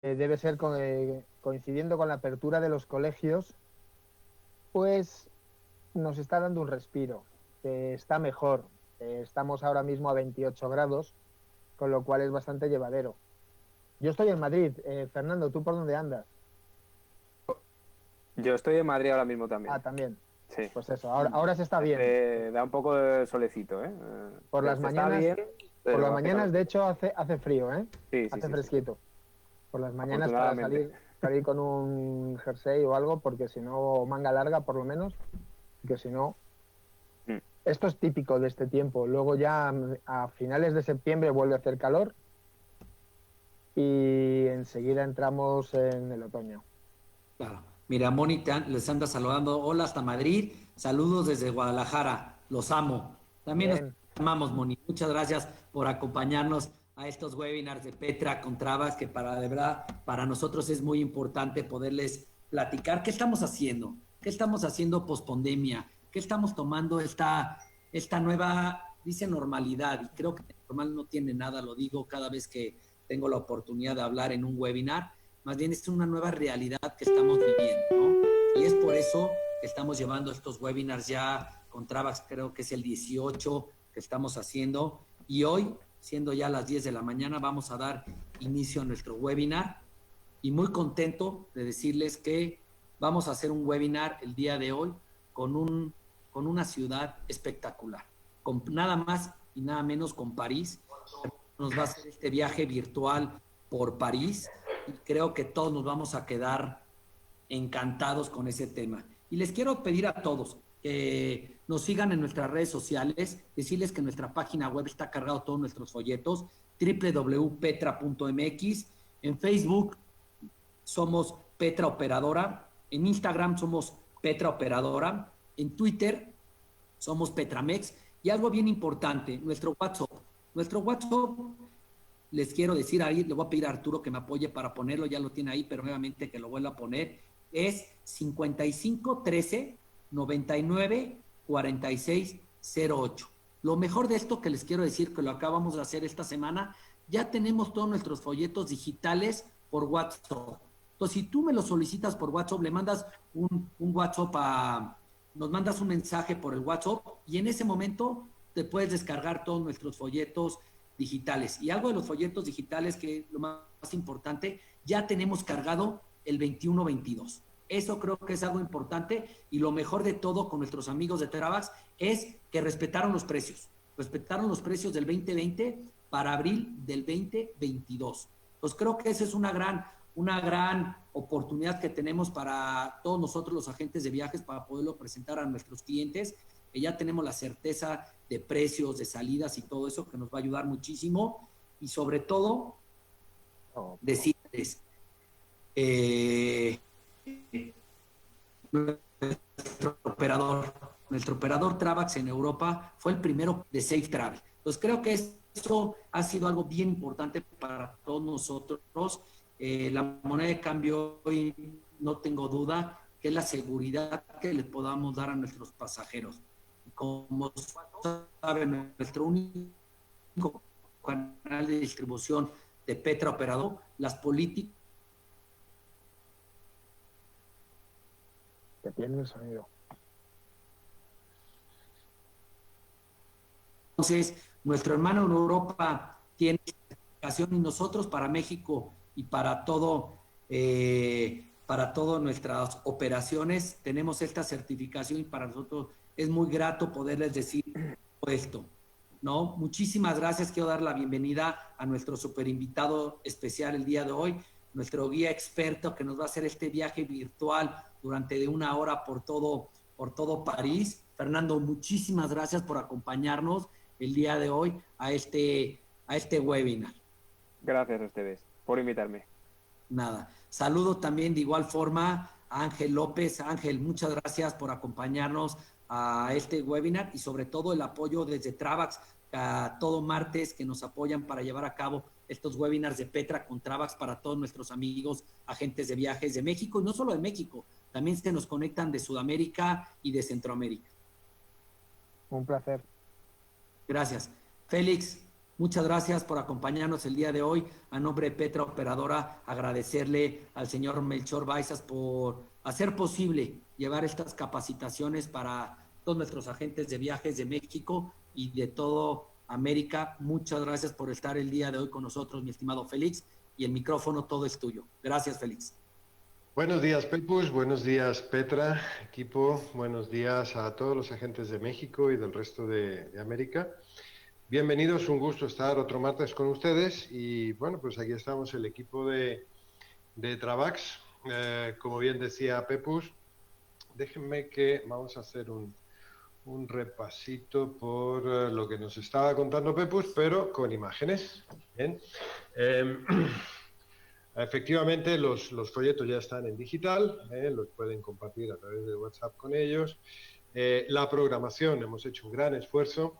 debe ser coincidiendo con la apertura de los colegios, pues nos está dando un respiro, que está mejor. Estamos ahora mismo a 28 grados, con lo cual es bastante llevadero. Yo estoy en Madrid. Fernando, ¿tú por dónde andas? Yo estoy en Madrid ahora mismo Ah, también. también. Sí. Pues eso, ahora se está bien. Da un poco de solecito, ¿eh? Por las Se está mañanas, bien, por las pero hace mañanas, calor. de hecho, hace frío, ¿eh? Sí, sí, Hace sí, sí. fresquito. Por las mañanas para Afortunadamente. salir con un jersey o algo, porque si no, o manga larga por lo menos, que si no, Mm. esto es típico de este tiempo. Luego ya a finales de septiembre vuelve a hacer calor y enseguida entramos en el otoño. Claro. Mira, Moni les anda saludando. Hola hasta Madrid. Saludos desde Guadalajara. Los amo. También nos Bien, amamos, Moni. Muchas gracias por acompañarnos a estos webinars de Petra con Trabas, que de verdad, para nosotros es muy importante poderles platicar qué estamos haciendo, qué estamos haciendo pospandemia, qué estamos tomando esta nueva, dice normalidad, y creo que normal no tiene nada, lo digo cada vez que tengo la oportunidad de hablar en un webinar, más bien es una nueva realidad que estamos viviendo, ¿no? Y es por eso que estamos llevando estos webinars ya con Travax, creo que es el 18 que estamos haciendo, y hoy, siendo ya las 10 de la mañana, vamos a dar inicio a nuestro webinar, y muy contento de decirles que vamos a hacer un webinar el día de hoy con, con una ciudad espectacular, con nada más y nada menos con París. Nos va a hacer este viaje virtual por París y creo que todos nos vamos a quedar encantados con ese tema. Y les quiero pedir a todos que nos sigan en nuestras redes sociales, decirles que nuestra página web está cargado todos nuestros folletos, www.petra.mx, en Facebook somos Petra Operadora, en Instagram somos Petra Operadora, en Twitter somos Petramex y algo bien importante, nuestro WhatsApp. Nuestro WhatsApp, les quiero decir ahí, le voy a pedir a Arturo que me apoye para ponerlo, ya lo tiene ahí, pero nuevamente que lo vuelva a poner, es 5513 99 46 08. Lo mejor de esto que les quiero decir, que lo acabamos de hacer esta semana, ya tenemos todos nuestros folletos digitales por WhatsApp. Entonces, si tú me lo solicitas por WhatsApp, le mandas un WhatsApp nos mandas un mensaje por el WhatsApp y en ese momento te puedes descargar todos nuestros folletos digitales. Y algo de los folletos digitales que lo más importante, ya tenemos cargado el 21-22. Eso creo que es algo importante y lo mejor de todo con nuestros amigos de Terabax es que respetaron los precios. Respetaron los precios del 2020 para abril del 2022. Pues creo que esa es una gran oportunidad que tenemos para todos nosotros los agentes de viajes para poderlo presentar a nuestros clientes, que ya tenemos la certeza de precios, de salidas y todo eso que nos va a ayudar muchísimo y sobre todo oh, decirles eh, nuestro operador Travax en Europa fue el primero de Safe Travel. Entonces creo que eso ha sido algo bien importante para todos nosotros. La moneda de cambio hoy no tengo duda que es la seguridad que le podamos dar a nuestros pasajeros. Como saben, nuestro único canal de distribución de Petra Operador, las políticas que tiene el sonido. entonces, nuestro hermano en Europa tiene certificación y nosotros para México y para todas nuestras operaciones tenemos esta certificación y para nosotros es muy grato poderles decir esto. ¿No? Muchísimas gracias. Quiero dar la bienvenida a nuestro super invitado especial el día de hoy, nuestro guía experto que nos va a hacer este viaje virtual durante de una hora por todo París. Fernando, muchísimas gracias por acompañarnos el día de hoy a este webinar. Gracias a ustedes por invitarme. Nada. Saludo también de igual forma a Ángel López. Ángel, muchas gracias por acompañarnos a este webinar y sobre todo el apoyo desde Travax a todo martes que nos apoyan para llevar a cabo estos webinars de Petra con Travax para todos nuestros amigos agentes de viajes de México y no solo de México, también se nos conectan de Sudamérica y de Centroamérica. Un placer. Gracias. Félix, Muchas gracias por acompañarnos el día de hoy. A nombre de Petra Operadora, agradecerle al señor Melchor Baizas por hacer posible llevar estas capacitaciones para todos nuestros agentes de viajes de México y de todo América. Muchas gracias por estar el día de hoy con nosotros, mi estimado Félix, y el micrófono todo es tuyo. Gracias, Félix. Buenos días, Pepus. Buenos días, Petra, equipo. Buenos días a todos los agentes de México y del resto de América. Bienvenidos, un gusto estar otro martes con ustedes. Y bueno, pues aquí estamos el equipo de Travax. Como bien decía Pepus, déjenme que vamos a hacer un repasito por lo que nos estaba contando Pepus, pero con imágenes. Bien. Efectivamente, los folletos ya están en digital, los pueden compartir a través de WhatsApp con ellos. La programación, hemos hecho un gran esfuerzo.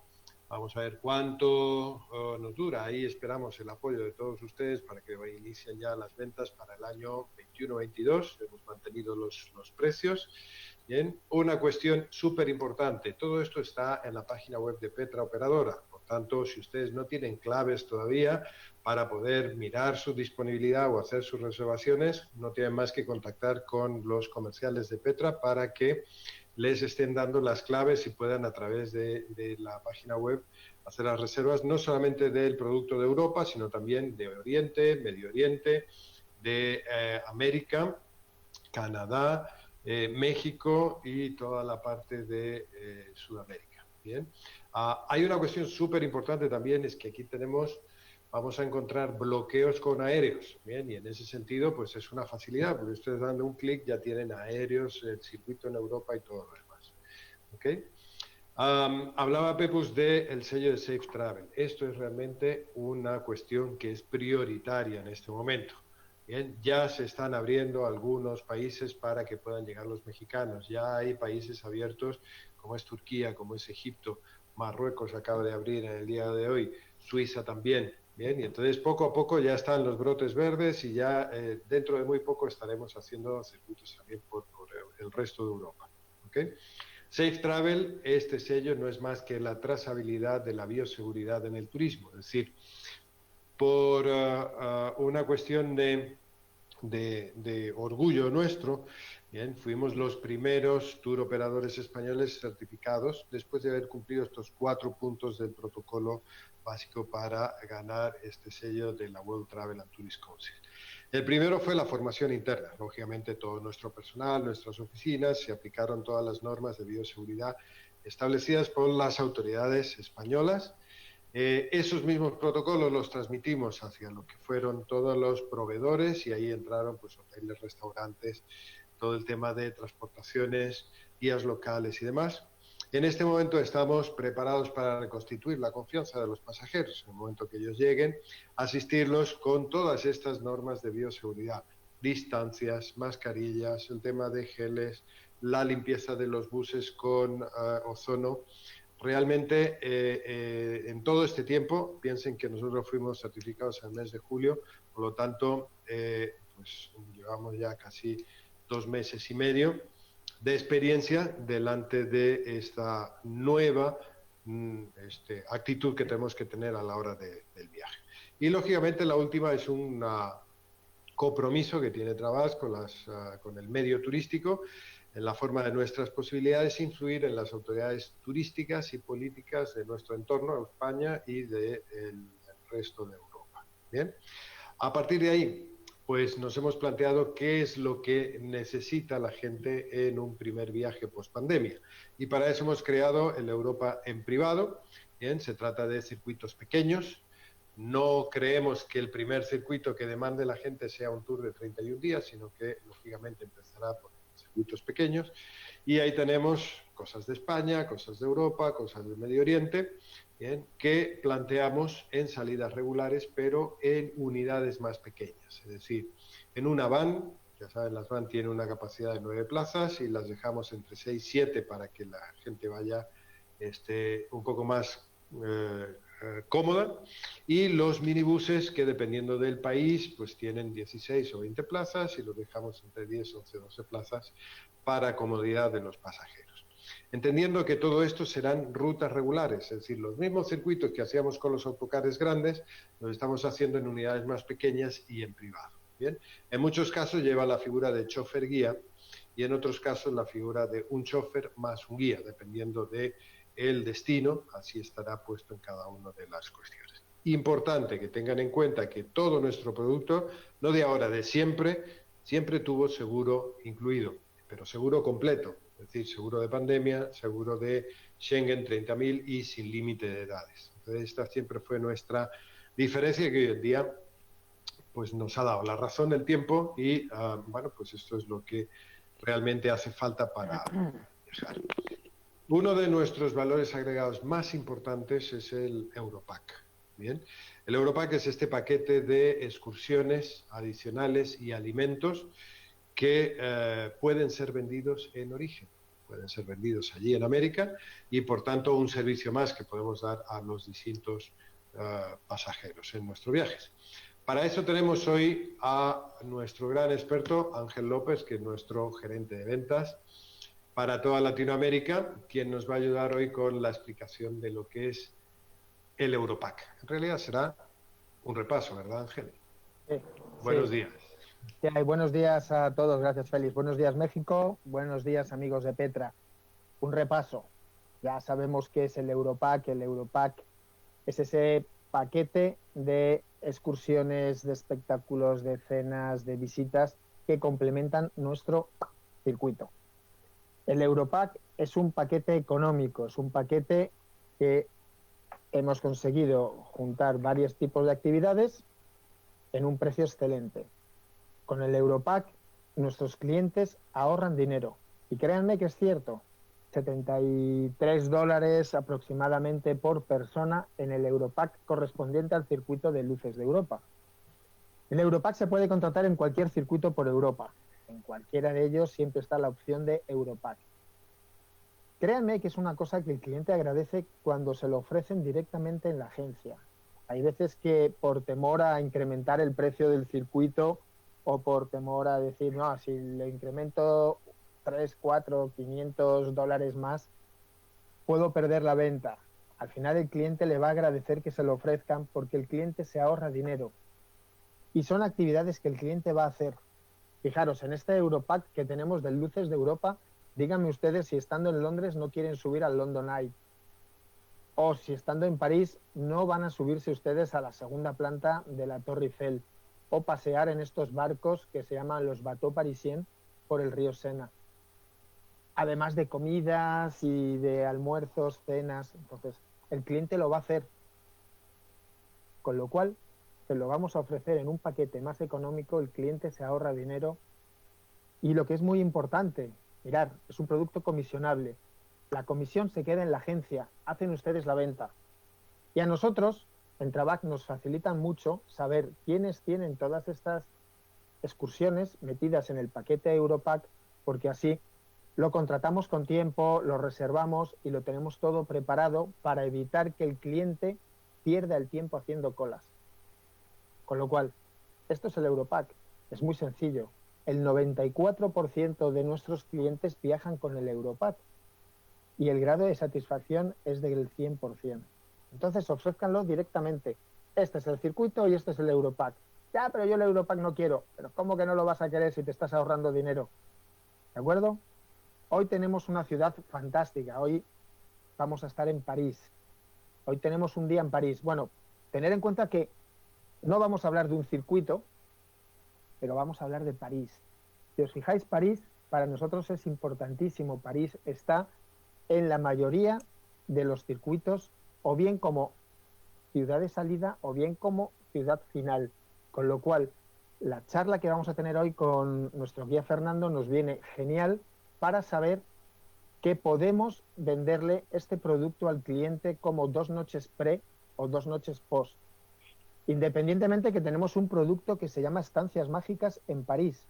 Vamos a ver cuánto nos dura. Ahí esperamos el apoyo de todos ustedes para que inicien ya las ventas para el año 21-22. Hemos mantenido los precios. Bien, una cuestión súper importante. Todo esto está en la página web de Petra Operadora. Por tanto, si ustedes no tienen claves todavía para poder mirar su disponibilidad o hacer sus reservaciones, no tienen más que contactar con los comerciales de Petra para que les estén dando las claves y puedan a través de la página web hacer las reservas no solamente del producto de Europa, sino también de Oriente, Medio Oriente, de América, Canadá, México y toda la parte de Sudamérica. Bien. Hay una cuestión súper importante también, es que aquí vamos a encontrar bloqueos con aéreos, bien, y en ese sentido pues es una facilidad, porque ustedes dando un clic ya tienen aéreos, el circuito en Europa y todo lo demás. ¿Okay? Hablaba Pepus del sello de Safe Travel. Esto es realmente una cuestión que es prioritaria en este momento. Bien, ya se están abriendo algunos países para que puedan llegar los mexicanos. Ya hay países abiertos como es Turquía, como es Egipto, Marruecos acaba de abrir en el día de hoy, Suiza también. Bien, y entonces poco a poco ya están los brotes verdes y ya dentro de muy poco estaremos haciendo circuitos también por el resto de Europa. ¿Okay? Safe Travel, este sello no es más que la trazabilidad de la bioseguridad en el turismo, es decir, por una cuestión de orgullo nuestro, bien, fuimos los primeros tour operadores españoles certificados después de haber cumplido estos 4 puntos del protocolo básico para ganar este sello de la World Travel and Tourist Council. El primero fue la formación interna. Lógicamente todo nuestro personal, nuestras oficinas, se aplicaron todas las normas de bioseguridad establecidas por las autoridades españolas. Esos mismos protocolos los transmitimos hacia lo que fueron todos los proveedores y ahí entraron pues hoteles, restaurantes, todo el tema de transportaciones, guías locales y demás. En este momento estamos preparados para reconstituir la confianza de los pasajeros. En el momento que ellos lleguen, asistirlos con todas estas normas de bioseguridad, distancias, mascarillas, el tema de geles, la limpieza de los buses con ozono. Realmente, en todo este tiempo, piensen que nosotros fuimos certificados en el mes de julio, por lo tanto, pues llevamos ya casi 2 meses y medio de experiencia delante de esta nueva actitud que tenemos que tener a la hora del viaje. Y lógicamente la última es un compromiso que tiene Travax con el medio turístico, en la forma de nuestras posibilidades, influir en las autoridades turísticas y políticas de nuestro entorno, España y del resto de Europa. Bien, a partir de ahí, pues nos hemos planteado qué es lo que necesita la gente en un primer viaje post-pandemia. Y para eso hemos creado el Europa en privado. Bien, se trata de circuitos pequeños. No creemos que el primer circuito que demande la gente sea un tour de 31 días, sino que lógicamente empezará por circuitos pequeños. Y ahí tenemos cosas de España, cosas de Europa, cosas del Medio Oriente, bien, que planteamos en salidas regulares, pero en unidades más pequeñas. Es decir, en una van, ya saben, las van tienen una capacidad de 9 plazas y las dejamos entre 6 y 7 para que la gente vaya un poco más cómoda. Y los minibuses, que dependiendo del país, pues tienen 16 o 20 plazas y los dejamos entre 10, 11, 12 plazas para comodidad de los pasajeros. entendiendo que todo esto serán rutas regulares, es decir, los mismos circuitos que hacíamos con los autocares grandes, los estamos haciendo en unidades más pequeñas y en privado. Bien, en muchos casos lleva la figura de chofer guía y en otros casos la figura de un chofer más un guía, dependiendo de el destino, así estará puesto en cada una de las cuestiones. Importante que tengan en cuenta que todo nuestro producto, no de ahora, de siempre, siempre tuvo seguro incluido, pero seguro completo, es decir, seguro de pandemia, seguro de Schengen 30.000 y sin límite de edades. Entonces, esta siempre fue nuestra diferencia que hoy en día pues nos ha dado la razón del tiempo y bueno, pues esto es lo que realmente hace falta para viajar. Uno de nuestros valores agregados más importantes es el Europack. Bien, el Europack es este paquete de excursiones adicionales y alimentos que pueden ser vendidos en origen, pueden ser vendidos allí en América y por tanto un servicio más que podemos dar a los distintos pasajeros en nuestros viajes. Para eso tenemos hoy a nuestro gran experto Ángel López, que es nuestro gerente de ventas para toda Latinoamérica, quien nos va a ayudar hoy con la explicación de lo que es el Europack. En realidad será un repaso, ¿verdad, Ángel? Sí, Buenos días. Buenos días a todos, gracias Félix. Buenos días México, buenos días amigos de Petra. Un repaso. Ya sabemos qué es el Europack. El Europack es ese paquete de excursiones, de espectáculos, de cenas, de visitas que complementan nuestro circuito. El Europack es un paquete económico, es un paquete que hemos conseguido juntar varios tipos de actividades en un precio excelente. Con el Europack nuestros clientes ahorran dinero. Y créanme que es cierto, $73 aproximadamente por persona en el Europack correspondiente al circuito de luces de Europa. El Europack se puede contratar en cualquier circuito por Europa. En cualquiera de ellos siempre está la opción de Europack. Créanme que es una cosa que el cliente agradece cuando se lo ofrecen directamente en la agencia. Hay veces que por temor a incrementar el precio del circuito o por temor a decir, no, si le incremento 3, 4, $500 más, puedo perder la venta. Al final el cliente le va a agradecer que se lo ofrezcan porque el cliente se ahorra dinero. Y son actividades que el cliente va a hacer. Fijaros, en este Europack que tenemos de Luces de Europa, díganme ustedes si estando en Londres no quieren subir al London Eye. O si estando en París no van a subirse ustedes a la segunda planta de la Torre Eiffel. O pasear en estos barcos que se llaman los bateaux parisiens por el río Sena. Además de comidas y de almuerzos, cenas. Entonces, el cliente lo va a hacer. Con lo cual, se lo vamos a ofrecer en un paquete más económico, el cliente se ahorra dinero. Y lo que es muy importante, mirar, es un producto comisionable. La comisión se queda en la agencia, hacen ustedes la venta. Y a nosotros, en Travac, nos facilitan mucho saber quiénes tienen todas estas excursiones metidas en el paquete Europack, porque así lo contratamos con tiempo, lo reservamos y lo tenemos todo preparado para evitar que el cliente pierda el tiempo haciendo colas. Con lo cual, esto es el Europack, es muy sencillo. El 94% de nuestros clientes viajan con el Europack y el grado de satisfacción es del 100%. Entonces, ofrézcanlo directamente. Este es el circuito y este es el Europack. Ya, pero yo el Europack no quiero. Pero ¿cómo que no lo vas a querer si te estás ahorrando dinero? ¿De acuerdo? Hoy tenemos una ciudad fantástica. Hoy vamos a estar en París. Hoy tenemos un día en París. Bueno, tener en cuenta que no vamos a hablar de un circuito, pero vamos a hablar de París. Si os fijáis, París para nosotros es importantísimo. París está en la mayoría de los circuitos, o bien como ciudad de salida, o bien como ciudad final. Con lo cual, la charla que vamos a tener hoy con nuestro guía Fernando nos viene genial para saber que podemos venderle este producto al cliente como 2 noches pre o 2 noches post. Independientemente que tenemos un producto que se llama Estancias Mágicas en París.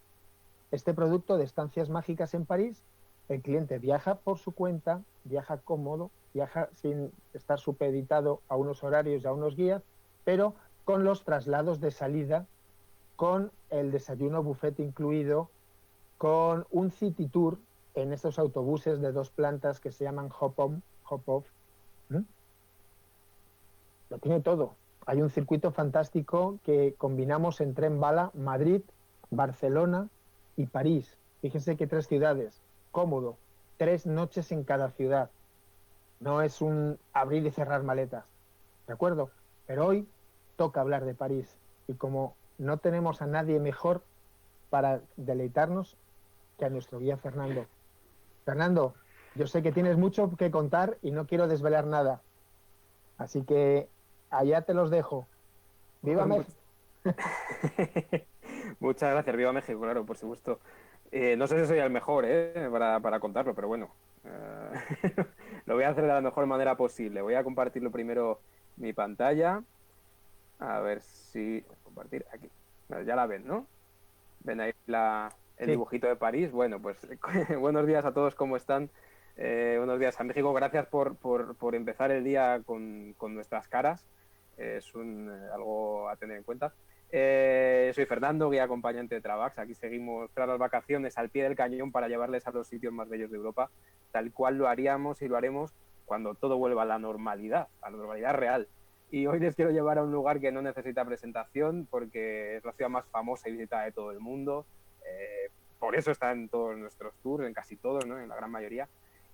Este producto de Estancias Mágicas en París, el cliente viaja por su cuenta, viaja cómodo, viaja sin estar supeditado a unos horarios y a unos guías, pero con los traslados de salida, con el desayuno buffet incluido, con un city tour en esos autobuses de 2 plantas que se llaman hop-on, hop-off. Lo tiene todo. Hay un circuito fantástico que combinamos en tren bala Madrid, Barcelona y París. Fíjense que 3 ciudades, cómodo, 3 noches en cada ciudad. No es un abrir y cerrar maletas, ¿de acuerdo? Pero hoy toca hablar de París y como no tenemos a nadie mejor para deleitarnos que a nuestro guía Fernando. Fernando, yo sé que tienes mucho que contar y no quiero desvelar nada, así que allá te los dejo. ¡Viva México! Muchas gracias, viva México, claro, por supuesto. No sé si soy el mejor para contarlo, pero bueno, lo voy a hacer de la mejor manera posible. Voy a compartirlo primero mi pantalla. A ver si... compartir aquí. Ya la ven, ¿no? Ven ahí el dibujito de París. Bueno, pues buenos días a todos, ¿cómo están? Buenos días a México. Gracias por empezar el día con nuestras caras. Es algo a tener en cuenta. Soy Fernando, guía acompañante de Travax. Aquí seguimos tras las vacaciones al pie del cañón para llevarles a los sitios más bellos de Europa, tal cual lo haríamos y lo haremos cuando todo vuelva a la normalidad real. Y hoy les quiero llevar a un lugar que no necesita presentación porque es la ciudad más famosa y visitada de todo el mundo. Por eso está en todos nuestros tours, en casi todos, ¿no? En la gran mayoría.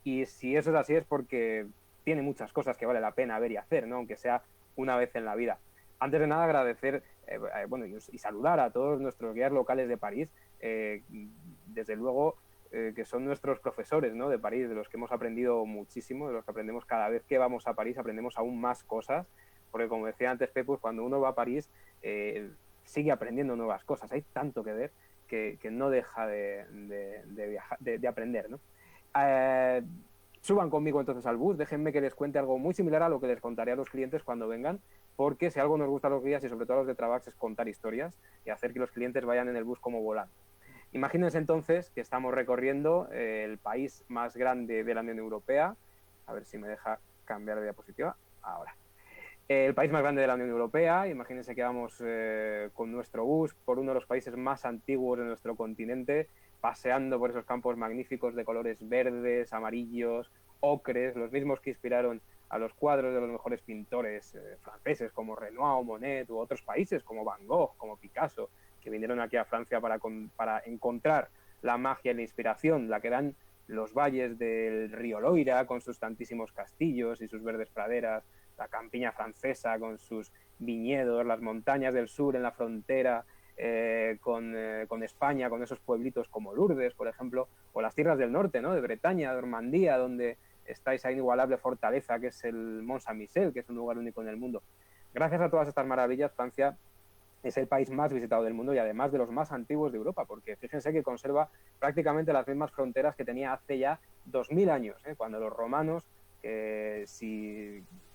Y si eso es así es porque tiene muchas cosas que vale la pena ver y hacer, ¿no? Aunque sea una vez en la vida. Antes de nada, agradecer y saludar a todos nuestros guías locales de París, desde luego que son nuestros profesores, ¿no? De París, de los que hemos aprendido muchísimo, de los que aprendemos cada vez que vamos a París, aprendemos aún más cosas, porque como decía antes Pepus, cuando uno va a París sigue aprendiendo nuevas cosas, hay tanto que ver que no deja de aprender, ¿no? Suban conmigo entonces al bus, déjenme que les cuente algo muy similar a lo que les contaré a los clientes cuando vengan, porque si algo nos gusta a los guías y sobre todo a los de Travax es contar historias y hacer que los clientes vayan en el bus como volando. Imagínense entonces que estamos recorriendo el país más grande de la Unión Europea, a ver si me deja cambiar de diapositiva, ahora. El país más grande de la Unión Europea, imagínense que vamos con nuestro bus por uno de los países más antiguos de nuestro continente, paseando por esos campos magníficos de colores verdes, amarillos, ocres, los mismos que inspiraron a los cuadros de los mejores pintores franceses como Renoir o Monet, u otros países como Van Gogh, como Picasso, que vinieron aquí a Francia para encontrar la magia y la inspiración, la que dan los valles del río Loira con sus tantísimos castillos y sus verdes praderas, la campiña francesa con sus viñedos, las montañas del sur en la frontera con España, con esos pueblitos como Lourdes, por ejemplo, o las tierras del norte, ¿no? De Bretaña, de Normandía, donde está esa inigualable fortaleza que es el Mont Saint-Michel, que es un lugar único en el mundo. Gracias a todas estas maravillas, Francia es el país más visitado del mundo y además de los más antiguos de Europa, porque fíjense que conserva prácticamente las mismas fronteras que tenía hace ya 2000 años, cuando los romanos,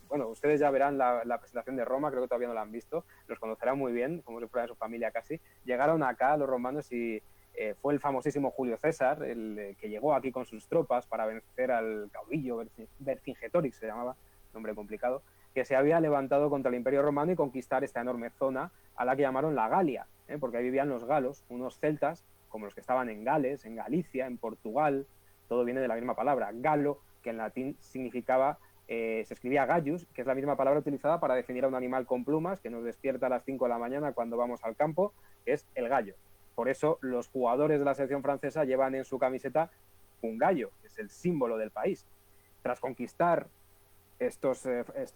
bueno, ustedes ya verán la presentación de Roma, creo que todavía no la han visto, los conocerán muy bien, como si fuera de su familia casi. Llegaron acá los romanos y fue el famosísimo Julio César, el que llegó aquí con sus tropas para vencer al caudillo Vercingetorix, se llamaba, nombre complicado, que se había levantado contra el Imperio Romano y conquistar esta enorme zona a la que llamaron la Galia, porque ahí vivían los galos, unos celtas, como los que estaban en Gales, en Galicia, en Portugal, todo viene de la misma palabra, galo, que en latín significaba, se escribía gallus, que es la misma palabra utilizada para definir a un animal con plumas que nos despierta a las 5 de la mañana cuando vamos al campo, que es el gallo. Por eso los jugadores de la selección francesa llevan en su camiseta un gallo, que es el símbolo del país. Tras conquistar estos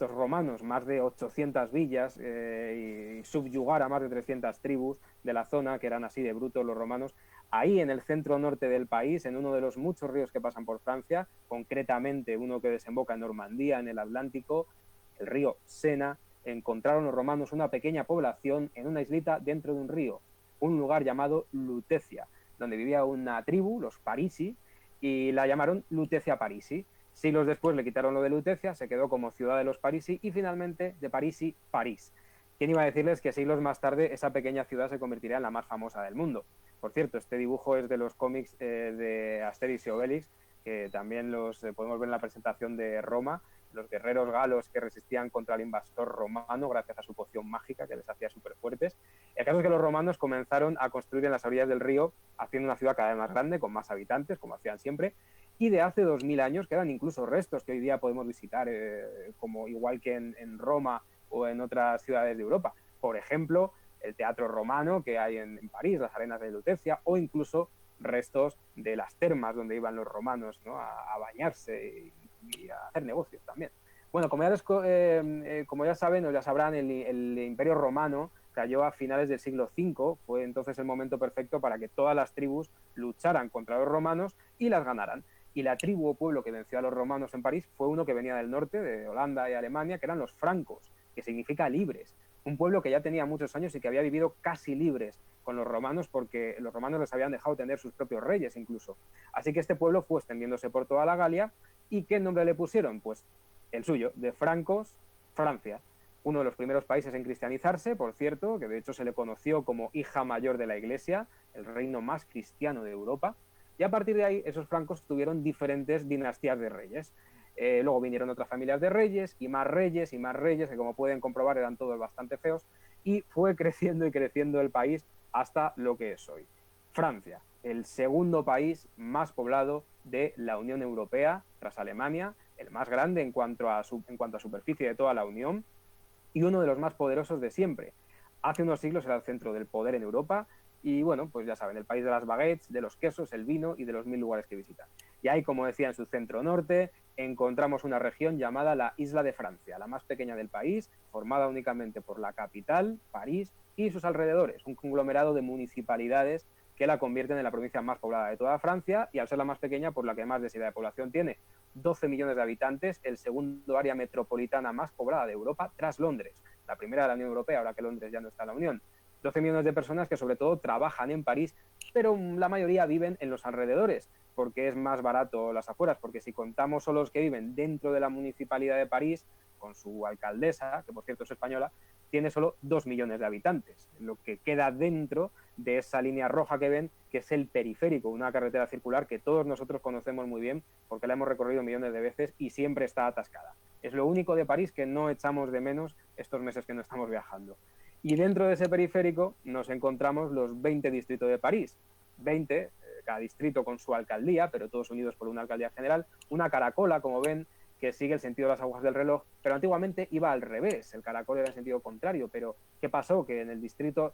romanos más de 800 villas y subyugar a más de 300 tribus de la zona, que eran así de brutos los romanos, ahí en el centro norte del país, en uno de los muchos ríos que pasan por Francia, concretamente uno que desemboca en Normandía, en el Atlántico, el río Sena, encontraron los romanos una pequeña población en una islita dentro de un río, un lugar llamado Lutecia, donde vivía una tribu, los Parisi, y la llamaron Lutecia Parisi. Siglos después le quitaron lo de Lutecia, se quedó como ciudad de los Parisi y finalmente de Parisi, París. ¿Quién iba a decirles que siglos más tarde esa pequeña ciudad se convertiría en la más famosa del mundo? Por cierto, este dibujo es de los cómics de Asterix y Obelix, que también los podemos ver en la presentación de Roma, los guerreros galos que resistían contra el invasor romano gracias a su poción mágica que les hacía súper fuertes. El caso es que los romanos comenzaron a construir en las orillas del río, haciendo una ciudad cada vez más grande, con más habitantes, como hacían siempre, y de hace 2000 años quedan incluso restos que hoy día podemos visitar, como igual que en Roma o en otras ciudades de Europa. Por ejemplo, el Teatro Romano que hay en París, las arenas de Lutecia, o incluso restos de las termas donde iban los romanos, ¿no?, a bañarse y a hacer negocios también. Bueno, como ya saben o ya sabrán, el Imperio Romano cayó a finales del siglo V, fue entonces el momento perfecto para que todas las tribus lucharan contra los romanos y las ganaran. Y la tribu o pueblo que venció a los romanos en París fue uno que venía del norte, de Holanda y Alemania, que eran los francos, que significa libres. Un pueblo que ya tenía muchos años y que había vivido casi libres con los romanos, porque los romanos les habían dejado tener sus propios reyes incluso. Así que este pueblo fue extendiéndose por toda la Galia. ¿Y qué nombre le pusieron? Pues el suyo, de francos, Francia. Uno de los primeros países en cristianizarse, por cierto, que de hecho se le conoció como hija mayor de la Iglesia, el reino más cristiano de Europa. Y a partir de ahí, esos francos tuvieron diferentes dinastías de reyes. Luego vinieron otras familias de reyes, que como pueden comprobar eran todos bastante feos, y fue creciendo y creciendo el país hasta lo que es hoy. Francia, el segundo país más poblado de la Unión Europea, tras Alemania, el más grande en cuanto a superficie de toda la Unión, y uno de los más poderosos de siempre. Hace unos siglos era el centro del poder en Europa, y bueno, pues ya saben, el país de las baguettes, de los quesos, el vino y de los 1000 lugares que visitan. Y ahí, como decía, en su centro norte, encontramos una región llamada la Isla de Francia, la más pequeña del país, formada únicamente por la capital, París, y sus alrededores, un conglomerado de municipalidades que la convierten en la provincia más poblada de toda Francia, y al ser la más pequeña, por la que más densidad de población tiene, 12 millones de habitantes, el segundo área metropolitana más poblada de Europa, tras Londres, la primera de la Unión Europea, ahora que Londres ya no está en la Unión. 12 millones de personas que sobre todo trabajan en París, pero la mayoría viven en los alrededores, porque es más barato las afueras, porque si contamos solo los que viven dentro de la municipalidad de París, con su alcaldesa, que por cierto es española, tiene solo 2 millones de habitantes, lo que queda dentro de esa línea roja que ven, que es el periférico, una carretera circular que todos nosotros conocemos muy bien, porque la hemos recorrido millones de veces y siempre está atascada. Es lo único de París que no echamos de menos estos meses que no estamos viajando. Y dentro de ese periférico nos encontramos los 20 distritos de París. 20, cada distrito con su alcaldía, pero todos unidos por una alcaldía general. Una caracola, como ven, que sigue el sentido de las agujas del reloj, pero antiguamente iba al revés. El caracol era en sentido contrario, pero ¿qué pasó? Que en el distrito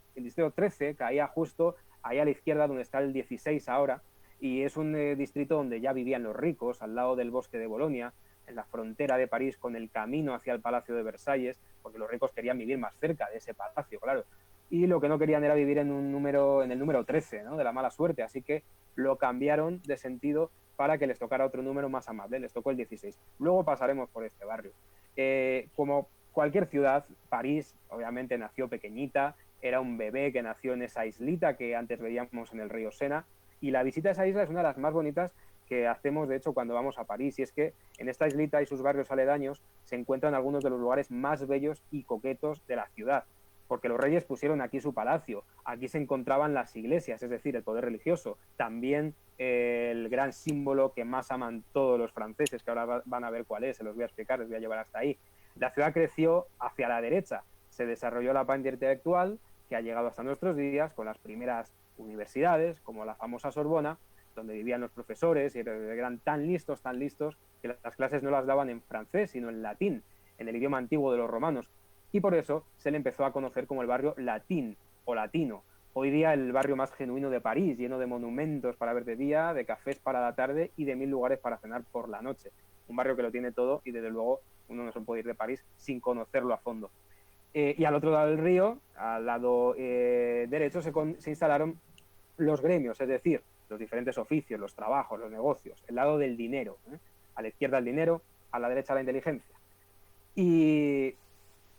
13 caía justo ahí a la izquierda donde está el 16 ahora, y es un distrito donde ya vivían los ricos, al lado del bosque de Bolonia, en la frontera de París con el camino hacia el Palacio de Versalles, porque los ricos querían vivir más cerca de ese palacio, claro. Y lo que no querían era vivir en el número 13, ¿no?, de la mala suerte, así que lo cambiaron de sentido para que les tocara otro número más amable, les tocó el 16. Luego pasaremos por este barrio. Como cualquier ciudad, París obviamente nació pequeñita, era un bebé que nació en esa islita que antes veíamos en el río Sena, y la visita a esa isla es una de las más bonitas que hacemos, de hecho, cuando vamos a París, y es que en esta islita y sus barrios aledaños se encuentran algunos de los lugares más bellos y coquetos de la ciudad, porque los reyes pusieron aquí su palacio, aquí se encontraban las iglesias, es decir, el poder religioso, también el gran símbolo que más aman todos los franceses, que ahora van a ver cuál es, se los voy a explicar, les voy a llevar hasta ahí. La ciudad creció hacia la derecha, se desarrolló la parte intelectual, que ha llegado hasta nuestros días, con las primeras universidades, como la famosa Sorbona, donde vivían los profesores y eran tan listos, que las clases no las daban en francés, sino en latín, en el idioma antiguo de los romanos. Y por eso se le empezó a conocer como el barrio latín o latino. Hoy día el barrio más genuino de París, lleno de monumentos para ver de día, de cafés para la tarde y de 1000 lugares para cenar por la noche. Un barrio que lo tiene todo y desde luego uno no se puede ir de París sin conocerlo a fondo. Y al otro lado del río, al lado derecho, se instalaron los gremios, es decir, los diferentes oficios, los trabajos, los negocios, el lado del dinero, ¿eh? A la izquierda el dinero, a la derecha la inteligencia. Y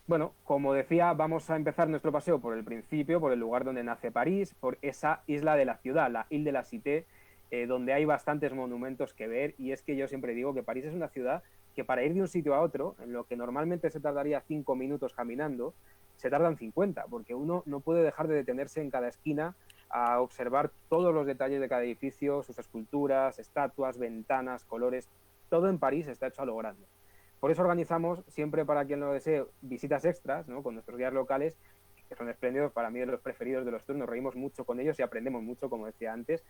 bueno, como decía, vamos a empezar nuestro paseo por el principio, por el lugar donde nace París, por esa isla de la ciudad, la Ile de la Cité, donde hay bastantes monumentos que ver, y es que yo siempre digo que París es una ciudad que para ir de un sitio a otro, en lo que normalmente se tardaría 5 minutos caminando, se tardan 50, porque uno no puede dejar de detenerse en cada esquina a observar todos los detalles de cada edificio, sus esculturas, estatuas, ventanas, colores. Todo en París está hecho a lo grande. Por eso organizamos siempre, para quien lo desee, visitas extras, ¿no? Con nuestros guías locales, que son espléndidos, para mí de los preferidos de los tours, nos reímos mucho con ellos y aprendemos mucho, como decía antes.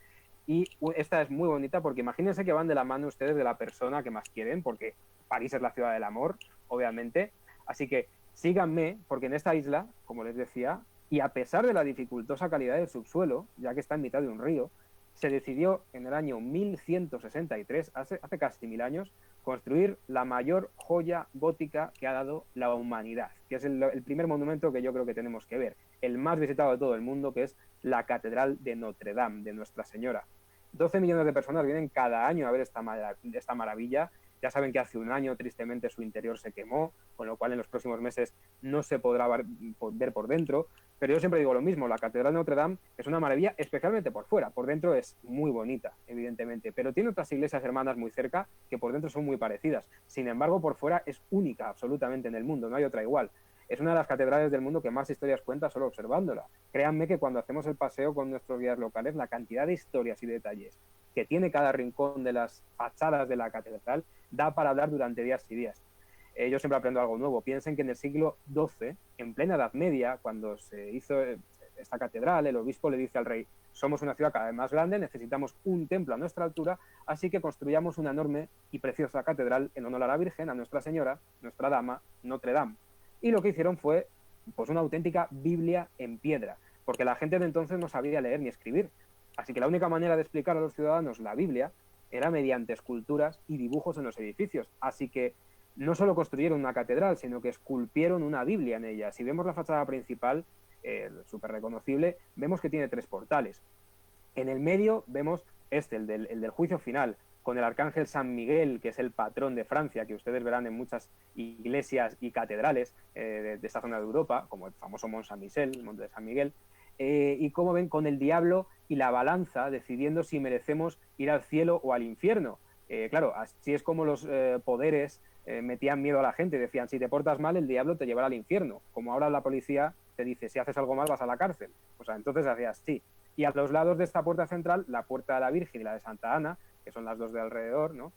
Y esta es muy bonita porque imagínense que van de la mano ustedes de la persona que más quieren, porque París es la ciudad del amor, obviamente. Así que síganme, porque en esta isla, como les decía, y a pesar de la dificultosa calidad del subsuelo, ya que está en mitad de un río, se decidió en el año 1163, hace casi 1000 años, construir la mayor joya gótica que ha dado la humanidad, que es el primer monumento que yo creo que tenemos que ver, el más visitado de todo el mundo, que es la Catedral de Notre Dame, de Nuestra Señora. 12 millones de personas vienen cada año a ver esta maravilla. Ya saben que hace un año, tristemente, su interior se quemó, con lo cual en los próximos meses no se podrá ver por dentro. Pero yo siempre digo lo mismo, la Catedral de Notre Dame es una maravilla, especialmente por fuera. Por dentro es muy bonita, evidentemente, pero tiene otras iglesias hermanas muy cerca que por dentro son muy parecidas. Sin embargo, por fuera es única absolutamente en el mundo, no hay otra igual. Es una de las catedrales del mundo que más historias cuenta solo observándola. Créanme que cuando hacemos el paseo con nuestros guías locales, la cantidad de historias y detalles que tiene cada rincón de las fachadas de la catedral da para hablar durante días y días. Yo siempre aprendo algo nuevo. Piensen que en el siglo XII, en plena Edad Media, cuando se hizo esta catedral, el obispo le dice al rey: somos una ciudad cada vez más grande, necesitamos un templo a nuestra altura, así que construyamos una enorme y preciosa catedral en honor a la Virgen, a Nuestra Señora, nuestra Dama, Notre Dame. Y lo que hicieron fue pues una auténtica Biblia en piedra, porque la gente de entonces no sabía leer ni escribir. Así que la única manera de explicar a los ciudadanos la Biblia era mediante esculturas y dibujos en los edificios. Así que no solo construyeron una catedral, sino que esculpieron una Biblia en ella. Si vemos la fachada principal, súper reconocible, vemos que tiene 3 portales. En el medio vemos el del juicio final, con el arcángel San Miguel, que es el patrón de Francia, que ustedes verán en muchas iglesias y catedrales de esta zona de Europa, como el famoso Mont Saint-Michel, el Monte de San Miguel, y como ven, con el diablo y la balanza, decidiendo si merecemos ir al cielo o al infierno. Claro, así es como los poderes metían miedo a la gente, decían: si te portas mal, el diablo te llevará al infierno. Como ahora la policía te dice: si haces algo mal, vas a la cárcel. O sea, entonces hacías así. Y a los lados de esta puerta central, la puerta de la Virgen y la de Santa Ana, que son las dos de alrededor, ¿no?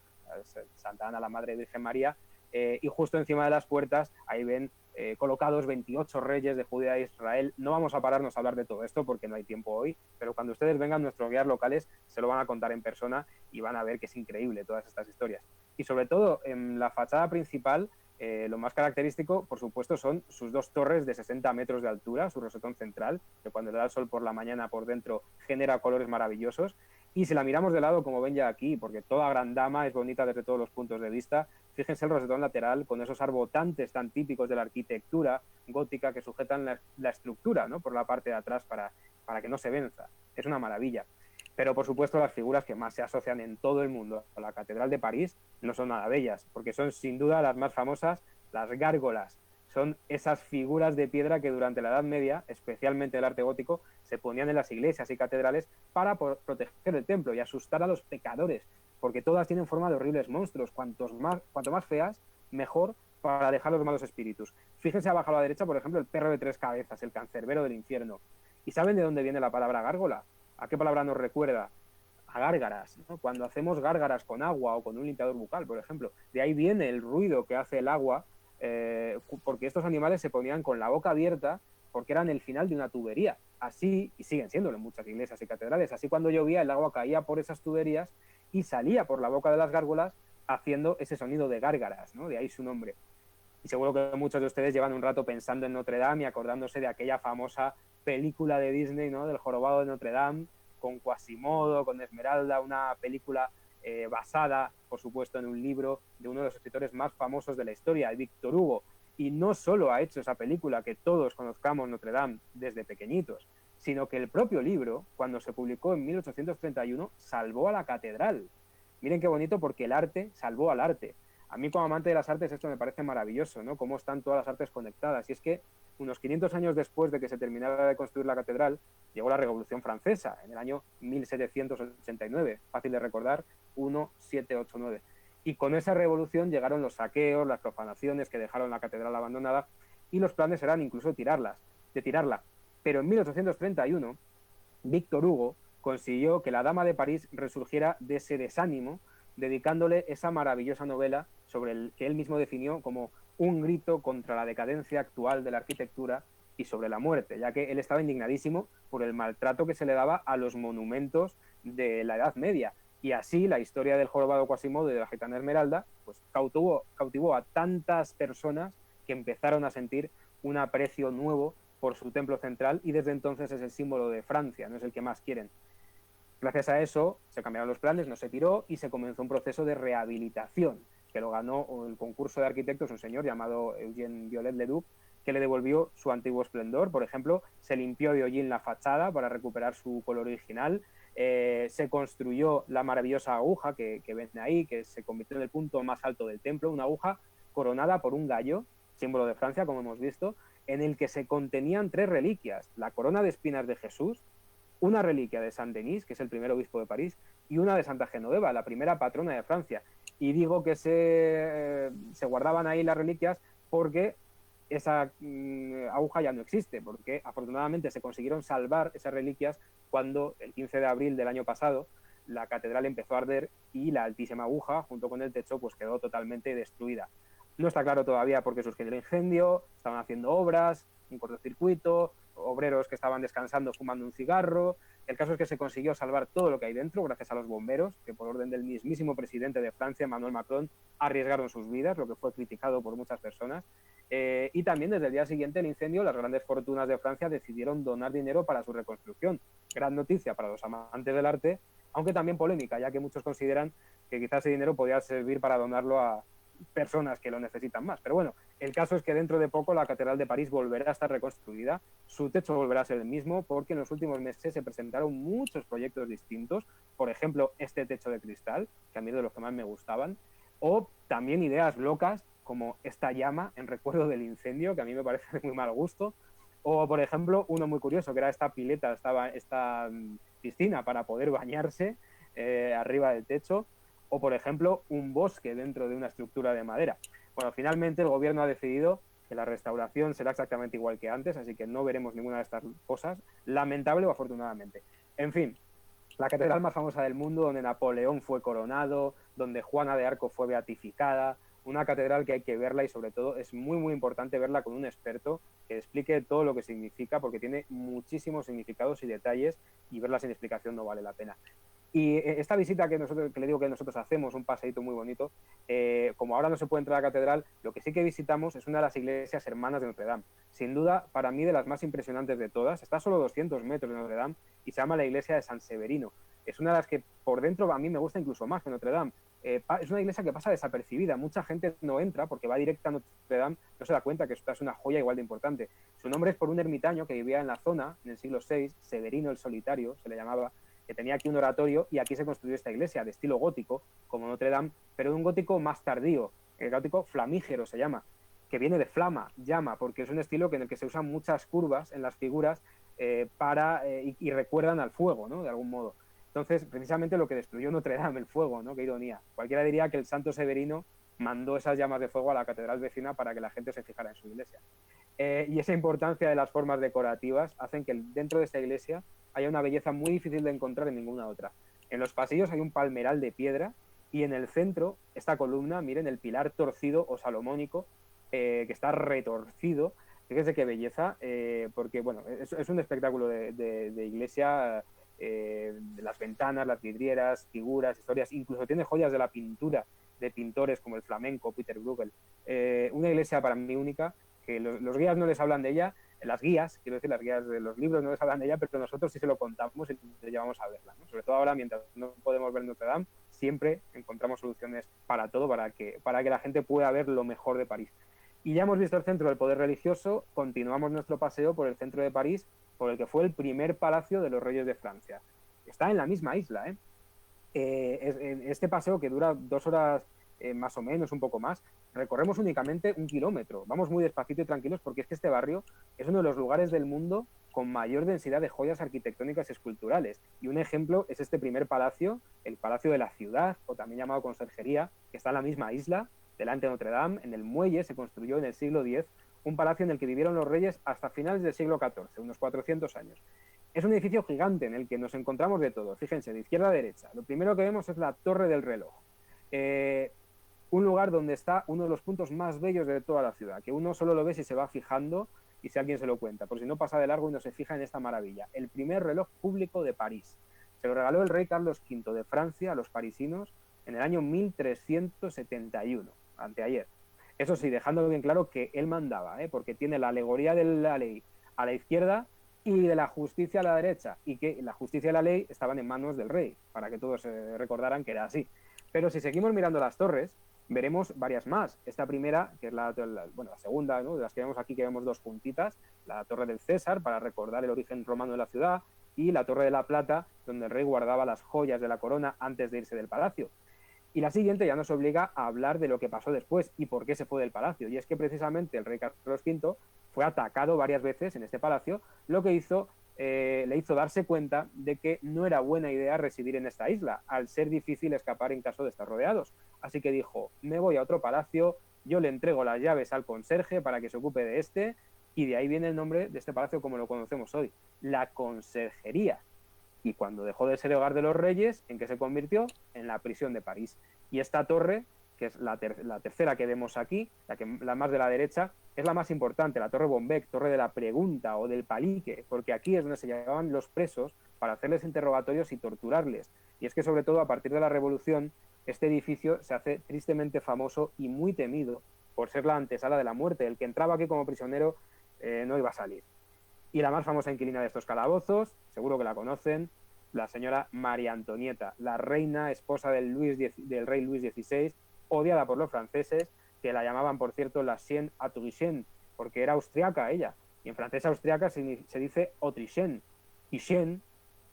Santa Ana, la Madre de Virgen María, y justo encima de las puertas, ahí ven colocados 28 reyes de Judea e Israel. No vamos a pararnos a hablar de todo esto porque no hay tiempo hoy, pero cuando ustedes vengan, nuestros guías locales se lo van a contar en persona y van a ver que es increíble todas estas historias. Y sobre todo, en la fachada principal, lo más característico, por supuesto, son sus 2 torres de 60 metros de altura, su rosetón central, que cuando le da el sol por la mañana por dentro genera colores maravillosos. Y si la miramos de lado, como ven ya aquí, porque toda gran dama es bonita desde todos los puntos de vista, fíjense el rosetón lateral con esos arbotantes tan típicos de la arquitectura gótica que sujetan la estructura, ¿no? Por la parte de atrás para que no se venza. Es una maravilla. Pero, por supuesto, las figuras que más se asocian en todo el mundo a la Catedral de París no son nada bellas, porque son sin duda las más famosas, las gárgolas. Son esas figuras de piedra que durante la Edad Media, especialmente el arte gótico, se ponían en las iglesias y catedrales para proteger el templo y asustar a los pecadores, porque todas tienen forma de horribles monstruos. Cuanto más feas, mejor, para alejar los malos espíritus. Fíjense abajo a la derecha, por ejemplo, el perro de 3 cabezas, el cancerbero del infierno. ¿Y saben de dónde viene la palabra gárgola? ¿A qué palabra nos recuerda? A gárgaras, ¿no? Cuando hacemos gárgaras con agua o con un limpiador bucal, por ejemplo. De ahí viene el ruido que hace el agua, porque estos animales se ponían con la boca abierta porque eran el final de una tubería. Así, y siguen siéndolo en muchas iglesias y catedrales, así cuando llovía el agua caía por esas tuberías y salía por la boca de las gárgolas haciendo ese sonido de gárgaras, ¿no? De ahí su nombre. Y seguro que muchos de ustedes llevan un rato pensando en Notre Dame y acordándose de aquella famosa película de Disney, ¿no? Del jorobado de Notre Dame, con Quasimodo, con Esmeralda, una película basada, por supuesto, en un libro de uno de los escritores más famosos de la historia, Víctor Hugo. Y no solo ha hecho esa película que todos conozcamos Notre Dame desde pequeñitos, sino que el propio libro, cuando se publicó en 1831, salvó a la catedral. Miren qué bonito, porque el arte salvó al arte. A mí, como amante de las artes, esto me parece maravilloso, ¿no? Cómo están todas las artes conectadas. Y es que unos 500 años después de que se terminara de construir la catedral, llegó la Revolución Francesa, en el año 1789, fácil de recordar, 1789. Y con esa revolución llegaron los saqueos, las profanaciones que dejaron la catedral abandonada, y los planes eran incluso de tirarla. Pero en 1831, Víctor Hugo consiguió que la Dama de París resurgiera de ese desánimo, dedicándole esa maravillosa novela sobre el que él mismo definió como un grito contra la decadencia actual de la arquitectura y sobre la muerte, ya que él estaba indignadísimo por el maltrato que se le daba a los monumentos de la Edad Media. Y así la historia del jorobado Quasimodo y de la gitana Esmeralda pues cautivó a tantas personas que empezaron a sentir un aprecio nuevo por su templo central, y desde entonces es el símbolo de Francia, no es el que más quieren. Gracias a eso se cambiaron los planes, no se tiró y se comenzó un proceso de rehabilitación que lo ganó el concurso de arquitectos un señor llamado Eugène Viollet-le-Duc, que le devolvió su antiguo esplendor. Por ejemplo, se limpió de hollín la fachada para recuperar su color original, se construyó la maravillosa aguja que ven ahí, que se convirtió en el punto más alto del templo, una aguja coronada por un gallo, símbolo de Francia, como hemos visto, en el que se contenían 3 reliquias: la corona de espinas de Jesús, una reliquia de Saint-Denis, que es el primer obispo de París, y una de Santa Genoveva, la primera patrona de Francia. Y digo que se guardaban ahí las reliquias porque esa aguja ya no existe, porque afortunadamente se consiguieron salvar esas reliquias cuando el 15 de abril del año pasado la catedral empezó a arder y la altísima aguja, junto con el techo, pues quedó totalmente destruida. No está claro todavía por qué surgió el incendio, estaban haciendo obras, un cortocircuito, obreros que estaban descansando fumando un cigarro. El caso es que se consiguió salvar todo lo que hay dentro gracias a los bomberos, que por orden del mismísimo presidente de Francia, Emmanuel Macron, arriesgaron sus vidas, lo que fue criticado por muchas personas. Y también desde el día siguiente del incendio, las grandes fortunas de Francia decidieron donar dinero para su reconstrucción. Gran noticia para los amantes del arte, aunque también polémica, ya que muchos consideran que quizás ese dinero podría servir para donarlo a personas que lo necesitan más. Pero bueno, el caso es que dentro de poco la Catedral de París volverá a estar reconstruida, su techo volverá a ser el mismo, porque en los últimos meses se presentaron muchos proyectos distintos, por ejemplo, este techo de cristal, que a mí es de los que más me gustaban, o también ideas locas como esta llama en recuerdo del incendio, que a mí me parece de muy mal gusto, o por ejemplo, uno muy curioso, que era esta pileta, esta piscina para poder bañarse arriba del techo, o por ejemplo, un bosque dentro de una estructura de madera. Bueno, finalmente el gobierno ha decidido que la restauración será exactamente igual que antes, así que no veremos ninguna de estas cosas, lamentable o afortunadamente. En fin, la catedral más famosa del mundo, donde Napoleón fue coronado, donde Juana de Arco fue beatificada, una catedral que hay que verla, y sobre todo es muy muy importante verla con un experto que explique todo lo que significa, porque tiene muchísimos significados y detalles, y verla sin explicación no vale la pena. Y esta visita que le digo que nosotros hacemos, un paseíto muy bonito, como ahora no se puede entrar a la catedral, lo que sí que visitamos es una de las iglesias hermanas de Notre Dame. Sin duda, para mí, de las más impresionantes de todas. Está a solo 200 metros de Notre Dame y se llama la iglesia de San Severino. Es una de las que por dentro a mí me gusta incluso más que Notre Dame. Es una iglesia que pasa desapercibida. Mucha gente no entra porque va directa a Notre Dame, no se da cuenta que esta es una joya igual de importante. Su nombre es por un ermitaño que vivía en la zona en el siglo VI, Severino el Solitario, se le llamaba, que tenía aquí un oratorio, y aquí se construyó esta iglesia de estilo gótico, como Notre Dame, pero de un gótico más tardío, el gótico flamígero se llama, que viene de flama, llama, porque es un estilo en el que se usan muchas curvas en las figuras y recuerdan al fuego, ¿no? De algún modo. Entonces, precisamente lo que destruyó Notre Dame, el fuego, ¿no? Qué ironía. Cualquiera diría que el santo Severino mandó esas llamas de fuego a la catedral vecina para que la gente se fijara en su iglesia. Y esa importancia de las formas decorativas hacen que dentro de esta iglesia haya una belleza muy difícil de encontrar en ninguna otra. En los pasillos hay un palmeral de piedra, y en el centro, esta columna, miren, el pilar torcido o salomónico, que está retorcido. Fíjense qué belleza, porque bueno, es un espectáculo de iglesia, de las ventanas, las vidrieras, figuras, historias, incluso tiene joyas de la pintura de pintores como el flamenco, Peter Bruegel. Una iglesia para mí única, que los guías no les hablan de ella, las guías, quiero decir, las guías de los libros no les hablan de ella, pero nosotros sí se lo contamos y te llevamos a verla, ¿no? Sobre todo ahora, mientras no podemos ver Notre Dame, siempre encontramos soluciones para todo, para que la gente pueda ver lo mejor de París. Y ya hemos visto el centro del poder religioso, continuamos nuestro paseo por el centro de París, por el que fue el primer palacio de los reyes de Francia. Está en la misma isla, ¿eh? Este paseo, que dura 2 horas más o menos, un poco más, recorremos únicamente 1 kilómetro. Vamos muy despacito y tranquilos, porque es que este barrio es uno de los lugares del mundo con mayor densidad de joyas arquitectónicas y esculturales. Y un ejemplo es este primer palacio, el Palacio de la Ciudad, o también llamado Conserjería, que está en la misma isla, delante de Notre Dame. En el muelle se construyó en el siglo X un palacio en el que vivieron los reyes hasta finales del siglo XIV, unos 400 años. Es un edificio gigante en el que nos encontramos de todo. Fíjense, de izquierda a derecha. Lo primero que vemos es la Torre del Reloj. un lugar donde está uno de los puntos más bellos de toda la ciudad, que uno solo lo ve si se va fijando y si alguien se lo cuenta, por si no pasa de largo y no se fija en esta maravilla. El primer reloj público de París. Se lo regaló el rey Carlos V de Francia a los parisinos en el año 1371, anteayer. Eso sí, dejando bien claro que él mandaba, porque tiene la alegoría de la ley a la izquierda y de la justicia a la derecha, y que la justicia y la ley estaban en manos del rey, para que todos recordaran que era así. Pero si seguimos mirando las torres, veremos varias más. Esta primera, que es la segunda, ¿no?, de las que vemos aquí, que vemos dos juntitas, la Torre del César, para recordar el origen romano de la ciudad, y la Torre de la Plata, donde el rey guardaba las joyas de la corona antes de irse del palacio. Y la siguiente ya nos obliga a hablar de lo que pasó después y por qué se fue del palacio. Y es que precisamente el rey Carlos V fue atacado varias veces en este palacio, lo que le hizo darse cuenta de que no era buena idea residir en esta isla, al ser difícil escapar en caso de estar rodeados. Así que dijo, me voy a otro palacio, yo le entrego las llaves al conserje para que se ocupe de este, y de ahí viene el nombre de este palacio como lo conocemos hoy, la Conserjería. Y cuando dejó de ser el hogar de los reyes, ¿en qué se convirtió? En la prisión de París. Y esta torre, que es la tercera que vemos aquí, la más de la derecha, es la más importante, la Torre Bonbec, Torre de la Pregunta o del Palique, porque aquí es donde se llevaban los presos para hacerles interrogatorios y torturarles. Y es que, sobre todo, a partir de la Revolución, este edificio se hace tristemente famoso y muy temido por ser la antesala de la muerte. El que entraba aquí como prisionero no iba a salir. Y la más famosa inquilina de estos calabozos, seguro que la conocen, la señora María Antonieta, la reina esposa del rey Luis XVI, odiada por los franceses, que la llamaban, por cierto, la Chienne Autrichienne, porque era austriaca ella. Y en francés austriaca se dice Autrichienne. Y Chienne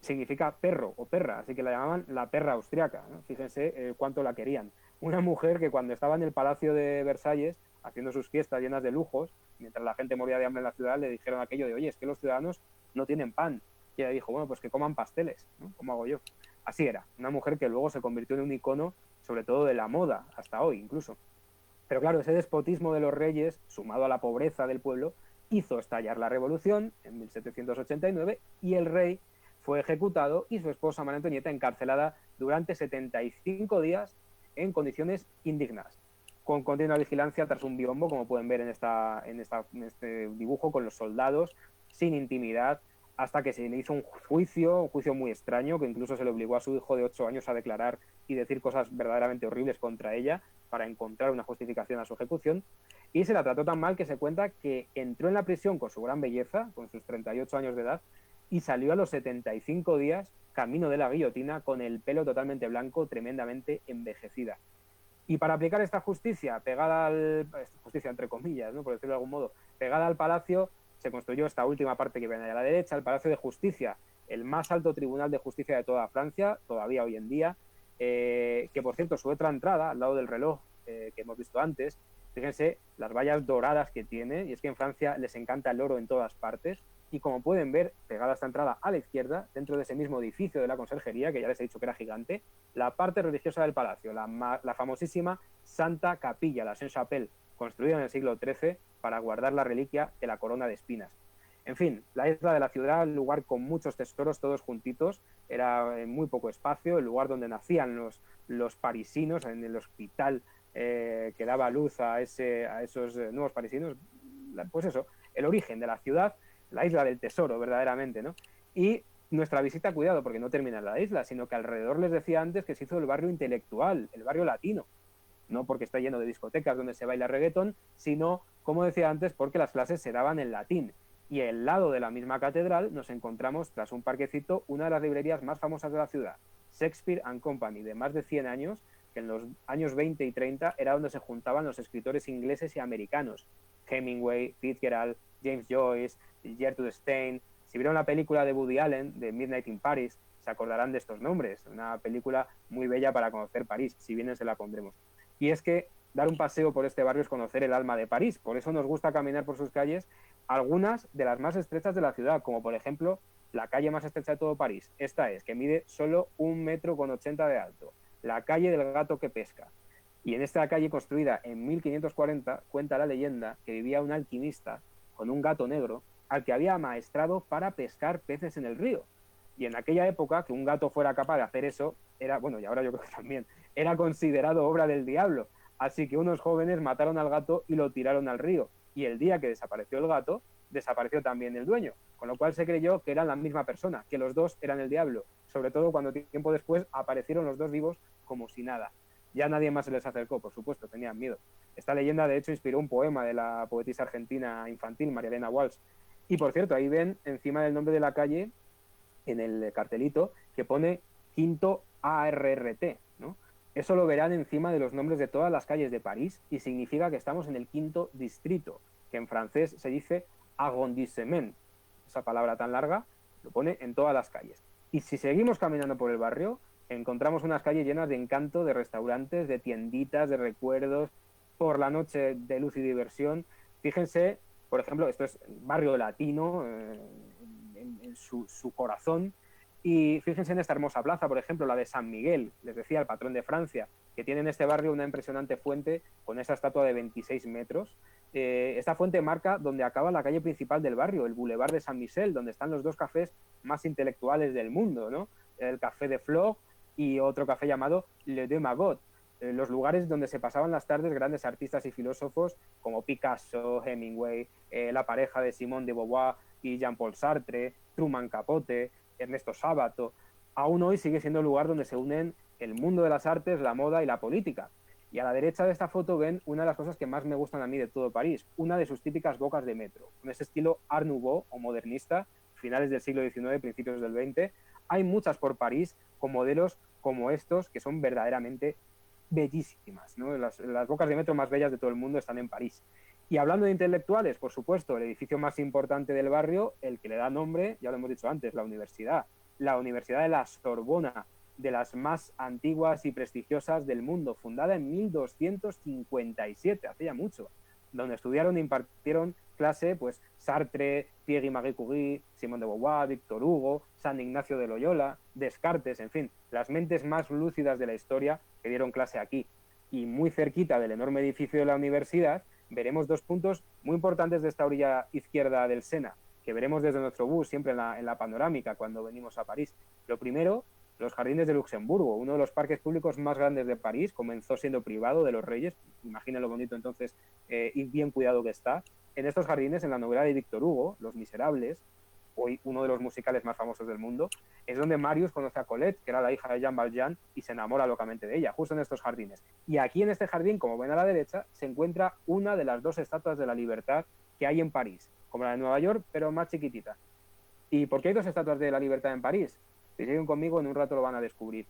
significa perro o perra, así que la llamaban la perra austriaca, ¿no? Fíjense cuánto la querían. Una mujer que cuando estaba en el Palacio de Versalles, haciendo sus fiestas llenas de lujos, mientras la gente moría de hambre en la ciudad, le dijeron aquello de, oye, es que los ciudadanos no tienen pan. Y ella dijo, bueno, pues que coman pasteles, ¿no? ¿Cómo hago yo? Así era, una mujer que luego se convirtió en un icono, sobre todo de la moda, hasta hoy incluso. Pero claro, ese despotismo de los reyes, sumado a la pobreza del pueblo, hizo estallar la revolución en 1789 y el rey fue ejecutado y su esposa María Antonieta encarcelada durante 75 días en condiciones indignas, con continua vigilancia tras un biombo, como pueden ver en este dibujo, con los soldados, sin intimidad, hasta que se le hizo un juicio muy extraño, que incluso se le obligó a su hijo de 8 años a declarar y decir cosas verdaderamente horribles contra ella para encontrar una justificación a su ejecución, y se la trató tan mal que se cuenta que entró en la prisión con su gran belleza, con sus 38 años de edad, y salió a los 75 días camino de la guillotina con el pelo totalmente blanco, tremendamente envejecida. Y para aplicar esta justicia, justicia entre comillas, ¿no?, por decirlo de algún modo, pegada al palacio, se construyó esta última parte que ven ahí a la derecha, el Palacio de Justicia, el más alto tribunal de justicia de toda Francia, todavía hoy en día, que por cierto su otra entrada, al lado del reloj que hemos visto antes, fíjense las vallas doradas que tiene, y es que en Francia les encanta el oro en todas partes, y como pueden ver, pegada a esta entrada a la izquierda, dentro de ese mismo edificio de la Conserjería, que ya les he dicho que era gigante, la parte religiosa del palacio, la famosísima Santa Capilla, la Sainte-Chapelle, construida en el siglo XIII para guardar la reliquia de la corona de espinas. En fin, la isla de la ciudad, un lugar con muchos tesoros todos juntitos, era en muy poco espacio, el lugar donde nacían los parisinos, en el hospital que daba luz a esos nuevos parisinos, pues eso, el origen de la ciudad, la isla del tesoro verdaderamente, ¿no? Y nuestra visita, cuidado, porque no termina en la isla, sino que alrededor les decía antes que se hizo el barrio intelectual, el barrio latino, no porque está lleno de discotecas donde se baila reggaetón, sino, como decía antes, porque las clases se daban en latín. Y al lado de la misma catedral nos encontramos, tras un parquecito, una de las librerías más famosas de la ciudad, Shakespeare and Company, de más de 100 años, que en los años 20 y 30 era donde se juntaban los escritores ingleses y americanos, Hemingway, Fitzgerald, James Joyce, Gertrude Stein. Si vieron la película de Woody Allen, de Midnight in Paris, se acordarán de estos nombres, una película muy bella para conocer París, si vienen se la pondremos. Y es que dar un paseo por este barrio es conocer el alma de París, por eso nos gusta caminar por sus calles, algunas de las más estrechas de la ciudad, como por ejemplo la calle más estrecha de todo París, esta es, que mide solo 1,80 m de alto, la calle del gato que pesca. Y en esta calle, construida en 1540, cuenta la leyenda que vivía un alquimista con un gato negro al que había amaestrado para pescar peces en el río. Y en aquella época, que un gato fuera capaz de hacer eso, era, bueno, y ahora yo creo que también, era considerado obra del diablo. Así que unos jóvenes mataron al gato y lo tiraron al río. Y el día que desapareció el gato, desapareció también el dueño, con lo cual se creyó que eran la misma persona, que los dos eran el diablo, sobre todo cuando tiempo después aparecieron los dos vivos como si nada. Ya nadie más se les acercó, por supuesto, tenían miedo. Esta leyenda, de hecho, inspiró un poema de la poetisa argentina infantil María Elena Walsh. Y, por cierto, ahí ven, encima del nombre de la calle, en el cartelito, que pone Quinto ARRT, ¿no? Eso lo verán encima de los nombres de todas las calles de París y significa que estamos en el quinto distrito, que en francés se dice arrondissement. Esa palabra tan larga lo pone en todas las calles. Y si seguimos caminando por el barrio, encontramos unas calles llenas de encanto, de restaurantes, de tienditas, de recuerdos, por la noche de luz y diversión. Fíjense, por ejemplo, esto es barrio latino, en su corazón. Y fíjense en esta hermosa plaza, por ejemplo, la de San Miguel, les decía, el patrón de Francia, que tiene en este barrio una impresionante fuente con esa estatua de 26 metros. Esta fuente marca donde acaba la calle principal del barrio, el Boulevard de San Michel, donde están los dos cafés más intelectuales del mundo, ¿no? El Café de Flore y otro café llamado Le Deux Magots, los lugares donde se pasaban las tardes grandes artistas y filósofos como Picasso, Hemingway, la pareja de Simone de Beauvoir y Jean-Paul Sartre, Truman Capote, Ernesto Sábato. Aún hoy sigue siendo el lugar donde se unen el mundo de las artes, la moda y la política. Y a la derecha de esta foto ven una de las cosas que más me gustan a mí de todo París, una de sus típicas bocas de metro, con ese estilo Art Nouveau o modernista, finales del siglo XIX, principios del XX. Hay muchas por París con modelos como estos que son verdaderamente bellísimas, ¿no? Las bocas de metro más bellas de todo el mundo están en París. Y hablando de intelectuales, por supuesto, el edificio más importante del barrio, el que le da nombre, ya lo hemos dicho antes, la Universidad de la Sorbona, de las más antiguas y prestigiosas del mundo, fundada en 1257, hace ya mucho, donde estudiaron e impartieron clase pues Sartre, Pierre y Marie Curie, Simone de Beauvoir, Víctor Hugo, San Ignacio de Loyola, Descartes, en fin, las mentes más lúcidas de la historia que dieron clase aquí. Y muy cerquita del enorme edificio de la universidad veremos dos puntos muy importantes de esta orilla izquierda del Sena, que veremos desde nuestro bus siempre en la panorámica cuando venimos a París. Lo primero, los Jardines de Luxemburgo, uno de los parques públicos más grandes de París, comenzó siendo privado de los reyes, imaginen lo bonito entonces y bien cuidado que está. En estos jardines, en la novela de Víctor Hugo, Los Miserables, hoy uno de los musicales más famosos del mundo, es donde Marius conoce a Colette, que era la hija de Jean Valjean, y se enamora locamente de ella, justo en estos jardines. Y aquí en este jardín, como ven a la derecha, se encuentra una de las dos estatuas de la libertad que hay en París, como la de Nueva York, pero más chiquitita. ¿Y por qué hay dos estatuas de la libertad en París? Si siguen conmigo, en un rato lo van a descubrir.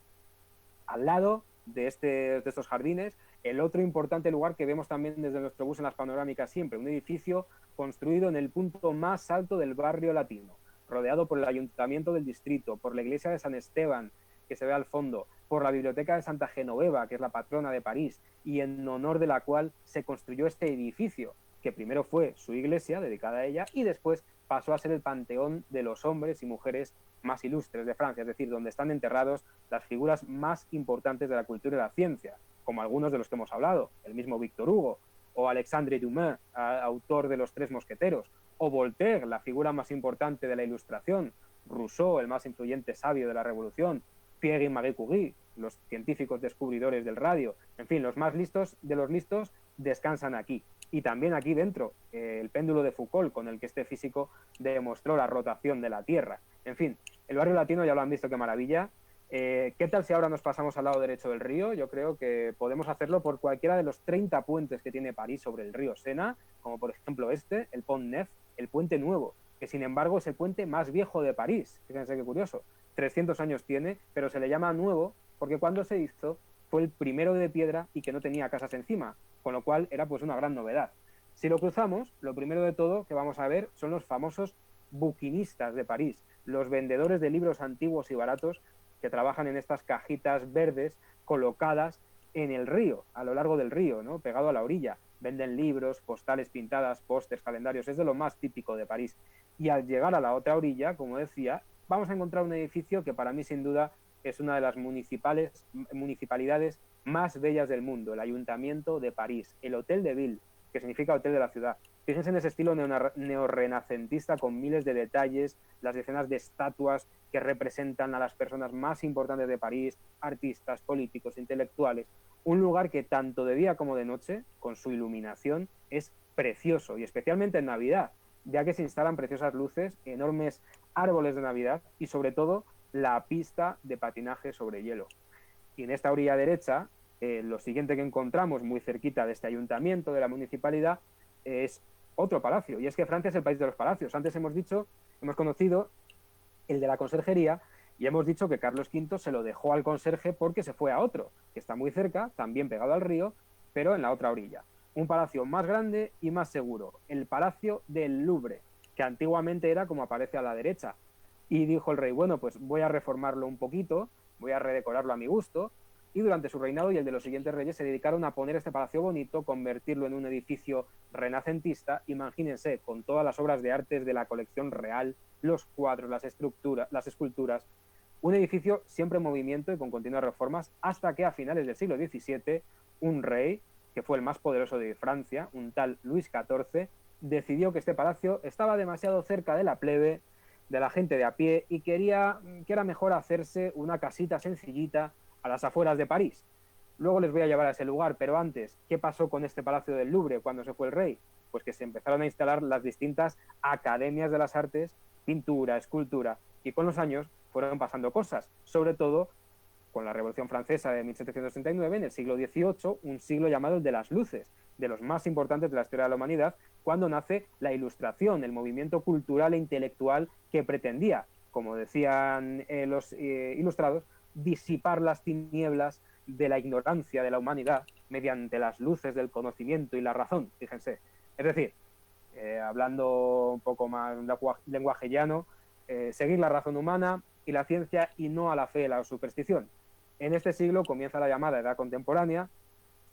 Al lado de estos jardines, el otro importante lugar que vemos también desde nuestro bus en las panorámicas siempre, un edificio construido en el punto más alto del barrio latino, rodeado por el ayuntamiento del distrito, por la iglesia de San Esteban, que se ve al fondo, por la biblioteca de Santa Genoveva, que es la patrona de París, y en honor de la cual se construyó este edificio, que primero fue su iglesia, dedicada a ella, y después pasó a ser el panteón de los hombres y mujeres más ilustres de Francia, es decir, donde están enterrados las figuras más importantes de la cultura y la ciencia, como algunos de los que hemos hablado, el mismo Víctor Hugo, o Alexandre Dumas, autor de Los Tres Mosqueteros, o Voltaire, la figura más importante de la Ilustración, Rousseau, el más influyente sabio de la Revolución, Pierre y Marie Curie, los científicos descubridores del radio, en fin, los más listos de los listos descansan aquí. Y también aquí dentro, el péndulo de Foucault, con el que este físico demostró la rotación de la Tierra. En fin, el barrio latino ya lo han visto, qué maravilla. ¿Qué tal si ahora nos pasamos al lado derecho del río? Yo creo que podemos hacerlo por cualquiera de los 30 puentes que tiene París sobre el río Sena, como por ejemplo este, el Pont Neuf, el Puente Nuevo, que sin embargo es el puente más viejo de París. Fíjense qué curioso. 300 años tiene, pero se le llama nuevo porque cuando se hizo fue el primero de piedra y que no tenía casas encima, con lo cual era pues una gran novedad. Si lo cruzamos, lo primero de todo que vamos a ver son los famosos buquinistas de París, los vendedores de libros antiguos y baratos que trabajan en estas cajitas verdes colocadas en el río, a lo largo del río, ¿no? Pegado a la orilla. Venden libros, postales pintadas, pósters, calendarios, es de lo más típico de París. Y al llegar a la otra orilla, como decía, vamos a encontrar un edificio que para mí sin duda es una de las municipalidades más bellas del mundo, el Ayuntamiento de París, el Hotel de Ville, que significa Hotel de la Ciudad. Fíjense en ese estilo neorrenacentista con miles de detalles, las decenas de estatuas que representan a las personas más importantes de París, artistas, políticos, intelectuales, Un lugar que tanto de día como de noche, con su iluminación, es precioso, y especialmente en Navidad, ya que se instalan preciosas luces, enormes árboles de Navidad y sobre todo la pista de patinaje sobre hielo. Y en esta orilla derecha, lo siguiente que encontramos muy cerquita de este ayuntamiento, de la municipalidad, es otro palacio. Y es que Francia es el país de los palacios. Antes hemos conocido el de la conserjería, y hemos dicho que Carlos V se lo dejó al conserje porque se fue a otro, que está muy cerca, también pegado al río, pero en la otra orilla. Un palacio más grande y más seguro, el Palacio del Louvre, que antiguamente era como aparece a la derecha. Y dijo el rey, bueno, pues voy a reformarlo un poquito, voy a redecorarlo a mi gusto, y durante su reinado y el de los siguientes reyes se dedicaron a poner este palacio bonito, convertirlo en un edificio renacentista, imagínense, con todas las obras de arte de la colección real, los cuadros, las esculturas, un edificio siempre en movimiento y con continuas reformas, hasta que a finales del siglo XVII, un rey, que fue el más poderoso de Francia, un tal Luis XIV, decidió que este palacio estaba demasiado cerca de la plebe, de la gente de a pie, y quería que era mejor hacerse una casita sencillita a las afueras de París. Luego les voy a llevar a ese lugar, pero antes, ¿qué pasó con este Palacio del Louvre cuando se fue el rey? Pues que se empezaron a instalar las distintas academias de las artes, pintura, escultura, y con los años fueron pasando cosas, sobre todo con la Revolución Francesa de 1789, en el siglo XVIII, un siglo llamado el de las luces, de los más importantes de la historia de la humanidad, cuando nace la Ilustración, el movimiento cultural e intelectual que pretendía, como decían los ilustrados, disipar las tinieblas de la ignorancia de la humanidad mediante las luces del conocimiento y la razón, fíjense. Es decir, hablando un poco más lenguaje llano, seguir la razón humana y la ciencia y no a la fe y la superstición. En este siglo comienza la llamada Edad Contemporánea,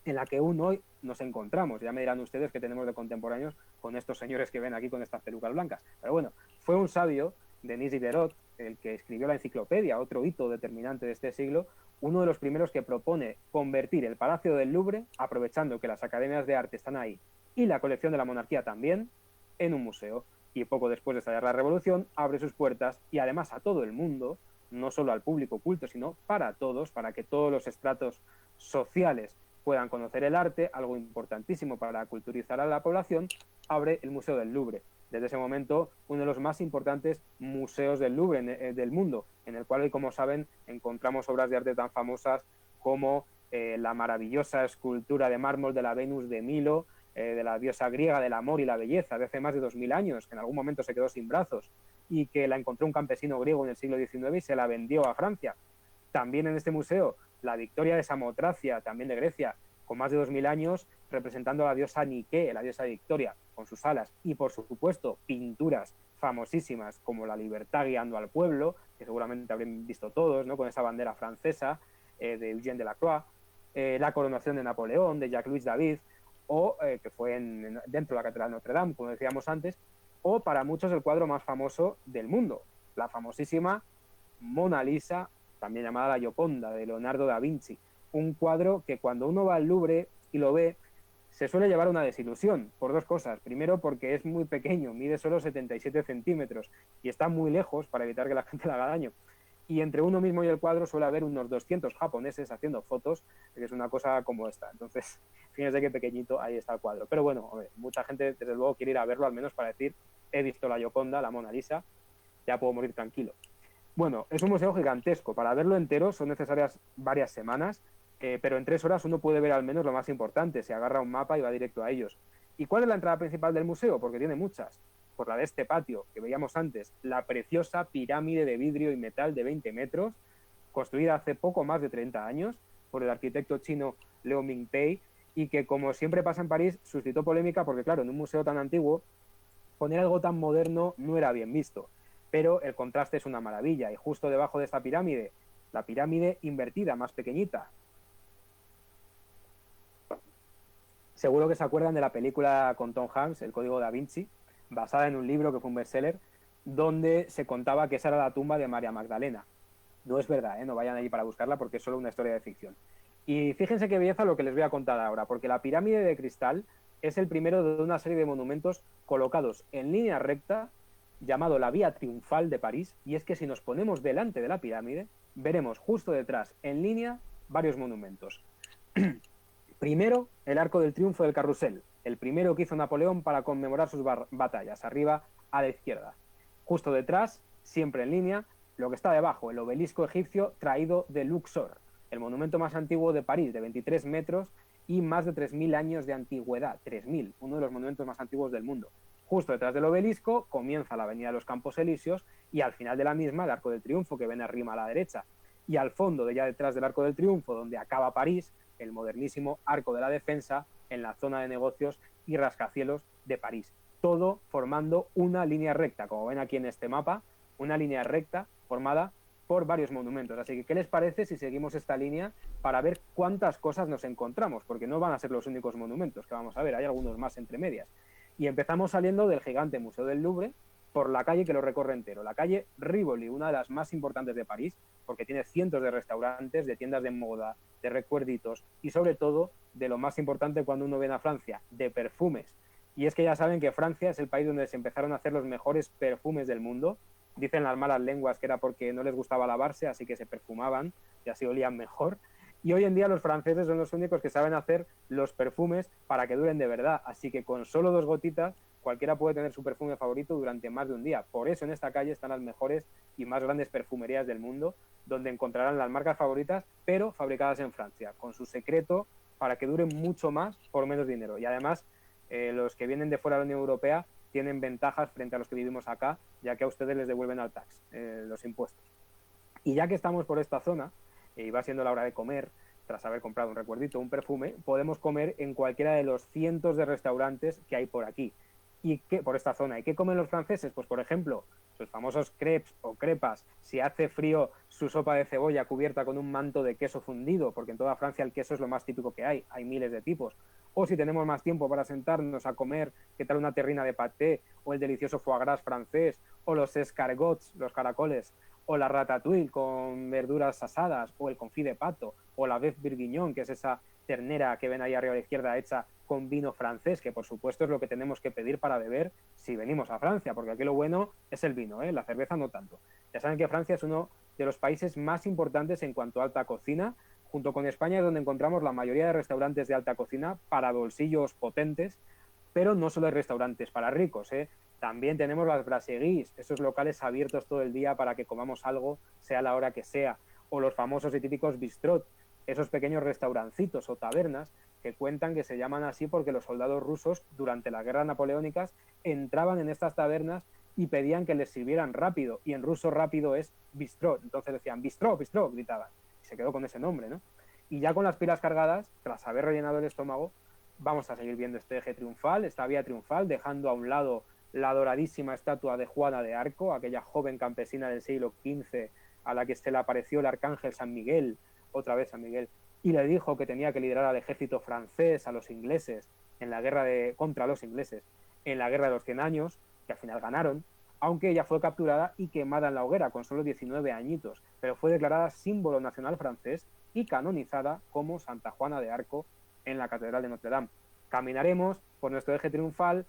en la que aún hoy nos encontramos. Ya me dirán ustedes que tenemos de contemporáneos con estos señores que ven aquí con estas pelucas blancas. Pero bueno, fue un sabio, Denis Diderot, el que escribió la enciclopedia, otro hito determinante de este siglo, uno de los primeros que propone convertir el Palacio del Louvre, aprovechando que las academias de arte están ahí y la colección de la monarquía también, en un museo. Y poco después de estallar la Revolución, abre sus puertas y además a todo el mundo, no solo al público culto, sino para todos, para que todos los estratos sociales puedan conocer el arte, algo importantísimo para culturizar a la población, abre el Museo del Louvre. Desde ese momento, uno de los más importantes museos del Louvre del mundo, en el cual, como saben, encontramos obras de arte tan famosas como la maravillosa escultura de mármol de la Venus de Milo, de la diosa griega del amor y la belleza, de hace más de 2000 años, que en algún momento se quedó sin brazos, y que la encontró un campesino griego en el siglo XIX y se la vendió a Francia. También en este museo, la Victoria de Samotracia, también de Grecia, con más de 2000 años, representando a la diosa Nike, la diosa Victoria, con sus alas, y por supuesto, pinturas famosísimas como La Libertad guiando al pueblo, que seguramente habrán visto todos, ¿no?, con esa bandera francesa de Eugène Delacroix, la coronación de Napoleón, de Jacques-Louis David, o que fue dentro de la Catedral de Notre Dame, como decíamos antes, o para muchos el cuadro más famoso del mundo, la famosísima Mona Lisa, también llamada la Gioconda, de Leonardo da Vinci, un cuadro que cuando uno va al Louvre y lo ve, se suele llevar una desilusión por dos cosas. Primero, porque es muy pequeño, mide solo 77 centímetros y está muy lejos para evitar que la gente le haga daño. Y entre uno mismo y el cuadro suele haber unos 200 japoneses haciendo fotos, que es una cosa como esta. Entonces, fíjense qué pequeñito, ahí está el cuadro. Pero bueno, hombre, mucha gente desde luego quiere ir a verlo, al menos para decir, he visto la Gioconda, la Mona Lisa, ya puedo morir tranquilo. Bueno, es un museo gigantesco. Para verlo entero son necesarias varias semanas, pero en 3 horas uno puede ver al menos lo más importante. Se agarra un mapa y va directo a ellos. ¿Y cuál es la entrada principal del museo? Porque tiene muchas. Por la de este patio que veíamos antes, la preciosa pirámide de vidrio y metal de 20 metros, construida hace poco más de 30 años por el arquitecto chino Liu Mingpei, y que, como siempre pasa en París, suscitó polémica porque, claro, en un museo tan antiguo, poner algo tan moderno no era bien visto. Pero el contraste es una maravilla, y justo debajo de esta pirámide, la pirámide invertida, más pequeñita. Seguro que se acuerdan de la película con Tom Hanks, El Código Da Vinci, basada en un libro que fue un bestseller, donde se contaba que esa era la tumba de María Magdalena. No es verdad, no vayan allí para buscarla porque es solo una historia de ficción. Y fíjense qué belleza lo que les voy a contar ahora, porque la pirámide de cristal es el primero de una serie de monumentos colocados en línea recta, llamado la Vía Triunfal de París, y es que si nos ponemos delante de la pirámide, veremos justo detrás, en línea, varios monumentos. Primero, el Arco del Triunfo del Carrusel, el primero que hizo Napoleón para conmemorar sus batallas, arriba a la izquierda. Justo detrás, siempre en línea, lo que está debajo, el obelisco egipcio traído de Luxor, el monumento más antiguo de París, de 23 metros y más de 3.000 años de antigüedad. 3.000, uno de los monumentos más antiguos del mundo. Justo detrás del obelisco comienza la Avenida de los Campos Elíseos y al final de la misma el Arco del Triunfo, que ven arriba a la derecha. Y al fondo, de ya detrás del Arco del Triunfo, donde acaba París, el modernísimo Arco de la Defensa en la zona de negocios y rascacielos de París. Todo formando una línea recta, como ven aquí en este mapa, una línea recta formada por varios monumentos. Así que, ¿qué les parece si seguimos esta línea para ver cuántas cosas nos encontramos? Porque no van a ser los únicos monumentos que vamos a ver, hay algunos más entre medias. Y empezamos saliendo del gigante Museo del Louvre por la calle que lo recorre entero, la calle Rivoli, una de las más importantes de París, porque tiene cientos de restaurantes, de tiendas de moda, de recuerditos y sobre todo, de lo más importante cuando uno viene a Francia, de perfumes. Y es que ya saben que Francia es el país donde se empezaron a hacer los mejores perfumes del mundo. Dicen las malas lenguas que era porque no les gustaba lavarse, así que se perfumaban y así olían mejor. Y hoy en día los franceses son los únicos que saben hacer los perfumes para que duren de verdad. Así que con solo 2 gotitas, cualquiera puede tener su perfume favorito durante más de un día. Por eso en esta calle están las mejores y más grandes perfumerías del mundo, donde encontrarán las marcas favoritas, pero fabricadas en Francia, con su secreto para que duren mucho más por menos dinero. Y además, los que vienen de fuera de la Unión Europea tienen ventajas frente a los que vivimos acá, ya que a ustedes les devuelven al tax los impuestos. Y ya que estamos por esta zona, y va siendo la hora de comer, tras haber comprado un recuerdito, un perfume, podemos comer en cualquiera de los cientos de restaurantes que hay por aquí, por esta zona. ¿Y qué comen los franceses? Pues, por ejemplo, sus famosos crepes o crepas, si hace frío, su sopa de cebolla cubierta con un manto de queso fundido, porque en toda Francia el queso es lo más típico que hay miles de tipos. O si tenemos más tiempo para sentarnos a comer, ¿qué tal una terrina de pâté? O el delicioso foie gras francés, o los escargots, los caracoles, o la ratatouille con verduras asadas, o el confit de pato, o la bœuf bourguignon, que es esa ternera que ven ahí arriba a la izquierda hecha con vino francés, que por supuesto es lo que tenemos que pedir para beber si venimos a Francia, porque aquí lo bueno es el vino, la cerveza no tanto. Ya saben que Francia es uno de los países más importantes en cuanto a alta cocina. Junto con España es donde encontramos la mayoría de restaurantes de alta cocina para bolsillos potentes, pero no solo hay restaurantes para ricos, También tenemos las brasseries, esos locales abiertos todo el día para que comamos algo, sea la hora que sea, o los famosos y típicos bistrot, esos pequeños restaurancitos o tabernas que cuentan que se llaman así porque los soldados rusos durante las guerras napoleónicas entraban en estas tabernas y pedían que les sirvieran rápido, y en ruso rápido es bistrot, entonces decían bistrot, bistrot, gritaban, y se quedó con ese nombre, ¿no? Y ya con las pilas cargadas, tras haber rellenado el estómago, vamos a seguir viendo este eje triunfal, esta vía triunfal, dejando a un lado la doradísima estatua de Juana de Arco, aquella joven campesina del siglo XV a la que se le apareció el arcángel San Miguel, otra vez San Miguel, y le dijo que tenía que liderar al ejército francés, a los ingleses, en la guerra contra los ingleses, en la guerra de los 100 años, que al final ganaron, aunque ella fue capturada y quemada en la hoguera con solo 19 añitos, pero fue declarada símbolo nacional francés y canonizada como Santa Juana de Arco en la Catedral de Notre Dame. Caminaremos por nuestro eje triunfal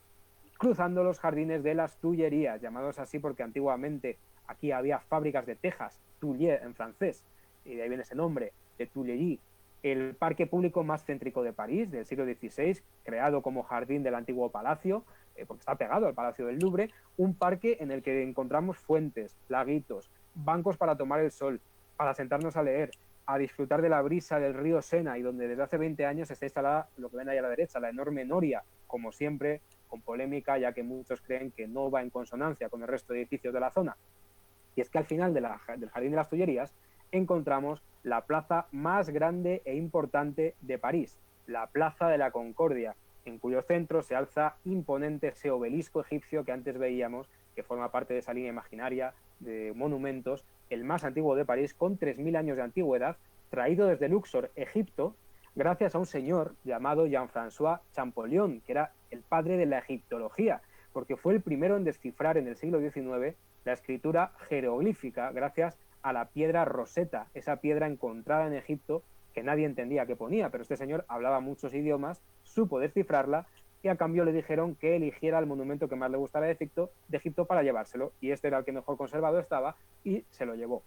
cruzando los jardines de las Tullerías, llamados así porque antiguamente aquí había fábricas de tejas, Tullier en francés, y de ahí viene ese nombre, de Tuileries, el parque público más céntrico de París del siglo XVI, creado como jardín del antiguo palacio, porque está pegado al Palacio del Louvre, un parque en el que encontramos fuentes, laguitos, bancos para tomar el sol, para sentarnos a leer, a disfrutar de la brisa del río Sena, y donde desde hace 20 años está instalada, lo que ven ahí a la derecha, la enorme noria, como siempre, con polémica, ya que muchos creen que no va en consonancia con el resto de edificios de la zona. Y es que al final del Jardín de las Tullerías encontramos la plaza más grande e importante de París, la Plaza de la Concordia, en cuyo centro se alza imponente ese obelisco egipcio que antes veíamos, que forma parte de esa línea imaginaria de monumentos, el más antiguo de París, con 3.000 años de antigüedad, traído desde Luxor, Egipto, gracias a un señor llamado Jean-François Champollion, que era el padre de la egiptología, porque fue el primero en descifrar en el siglo XIX la escritura jeroglífica gracias a la piedra Rosetta, esa piedra encontrada en Egipto que nadie entendía qué ponía, pero este señor hablaba muchos idiomas, supo descifrarla, y a cambio le dijeron que eligiera el monumento que más le gustara de Egipto para llevárselo, y este era el que mejor conservado estaba y se lo llevó.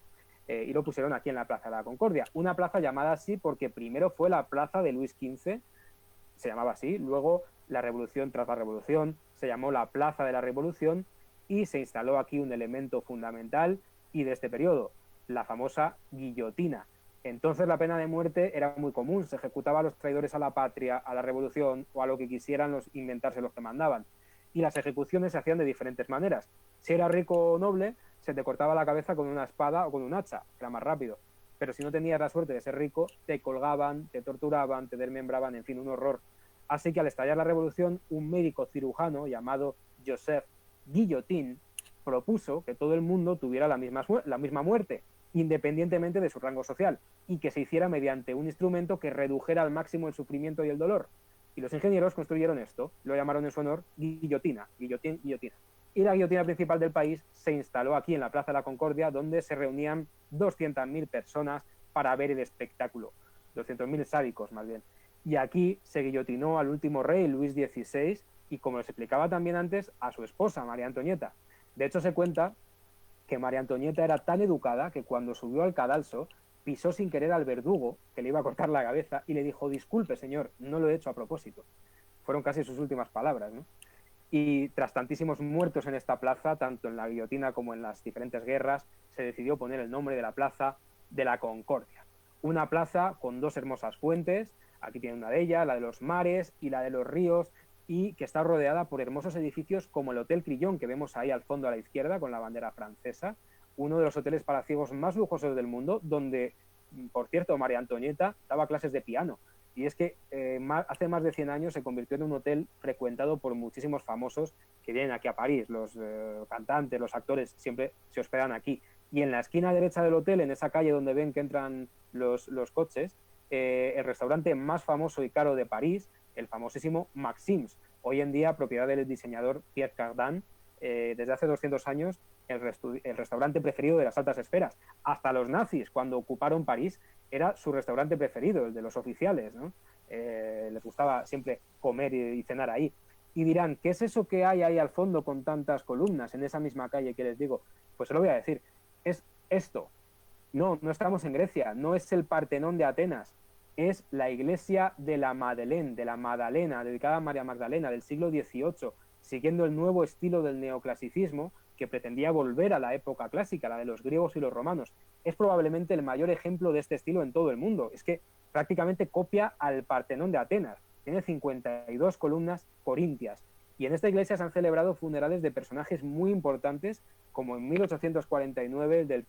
y lo pusieron aquí en la Plaza de la Concordia. Una plaza llamada así porque primero fue la plaza de Luis XV, se llamaba así, luego la revolución, tras la revolución, se llamó la Plaza de la Revolución y se instaló aquí un elemento fundamental y de este periodo, la famosa guillotina. Entonces la pena de muerte era muy común, se ejecutaba a los traidores a la patria, a la revolución o a lo que quisieran inventarse los que mandaban. Y las ejecuciones se hacían de diferentes maneras. Si era rico o noble, se te cortaba la cabeza con una espada o con un hacha, era más rápido. Pero si no tenías la suerte de ser rico, te colgaban, te torturaban, te desmembraban, en fin, un horror. Así que al estallar la revolución, un médico cirujano llamado Joseph Guillotin propuso que todo el mundo tuviera la misma muerte, independientemente de su rango social, y que se hiciera mediante un instrumento que redujera al máximo el sufrimiento y el dolor. Y los ingenieros construyeron esto, lo llamaron en su honor guillotina, guillotina. Y la guillotina principal del país se instaló aquí en la Plaza de la Concordia, donde se reunían 200.000 personas para ver el espectáculo, 200.000 sádicos más bien. Y aquí se guillotinó al último rey, Luis XVI, y como les explicaba también antes, a su esposa, María Antonieta. De hecho, se cuenta que María Antonieta era tan educada que cuando subió al cadalso pisó sin querer al verdugo que le iba a cortar la cabeza y le dijo: disculpe, señor, no lo he hecho a propósito. Fueron casi sus últimas palabras, ¿no? Y tras tantísimos muertos en esta plaza, tanto en la guillotina como en las diferentes guerras, se decidió poner el nombre de la Plaza de la Concordia. Una plaza con dos hermosas fuentes, aquí tiene una de ellas, la de los mares y la de los ríos, y que está rodeada por hermosos edificios como el Hotel Crillon, que vemos ahí al fondo a la izquierda con la bandera francesa, uno de los hoteles palaciegos más lujosos del mundo, donde, por cierto, María Antonieta daba clases de piano. Y es que hace más de 100 años se convirtió en un hotel frecuentado por muchísimos famosos que vienen aquí a París. Los cantantes, los actores siempre se hospedan aquí. Y en la esquina derecha del hotel, en esa calle donde ven que entran los coches, el restaurante más famoso y caro de París, el famosísimo Maxims, hoy en día propiedad del diseñador Pierre Cardin, desde hace 200 años el restaurante preferido de las altas esferas. Hasta los nazis, cuando ocuparon París, era su restaurante preferido, el de los oficiales, ¿no? Les gustaba siempre comer y cenar ahí. Y dirán, ¿qué es eso que hay ahí al fondo con tantas columnas en esa misma calle que les digo? Pues se lo voy a decir, es esto. No estamos en Grecia, no es el Partenón de Atenas, es la iglesia de la Madeleine, de la Magdalena, dedicada a María Magdalena, del siglo XVIII, siguiendo el nuevo estilo del neoclasicismo que pretendía volver a la época clásica, la de los griegos y los romanos. Es probablemente el mayor ejemplo de este estilo en todo el mundo. Es que prácticamente copia al Partenón de Atenas. Tiene 52 columnas corintias. Y en esta iglesia se han celebrado funerales de personajes muy importantes, como en 1849 el del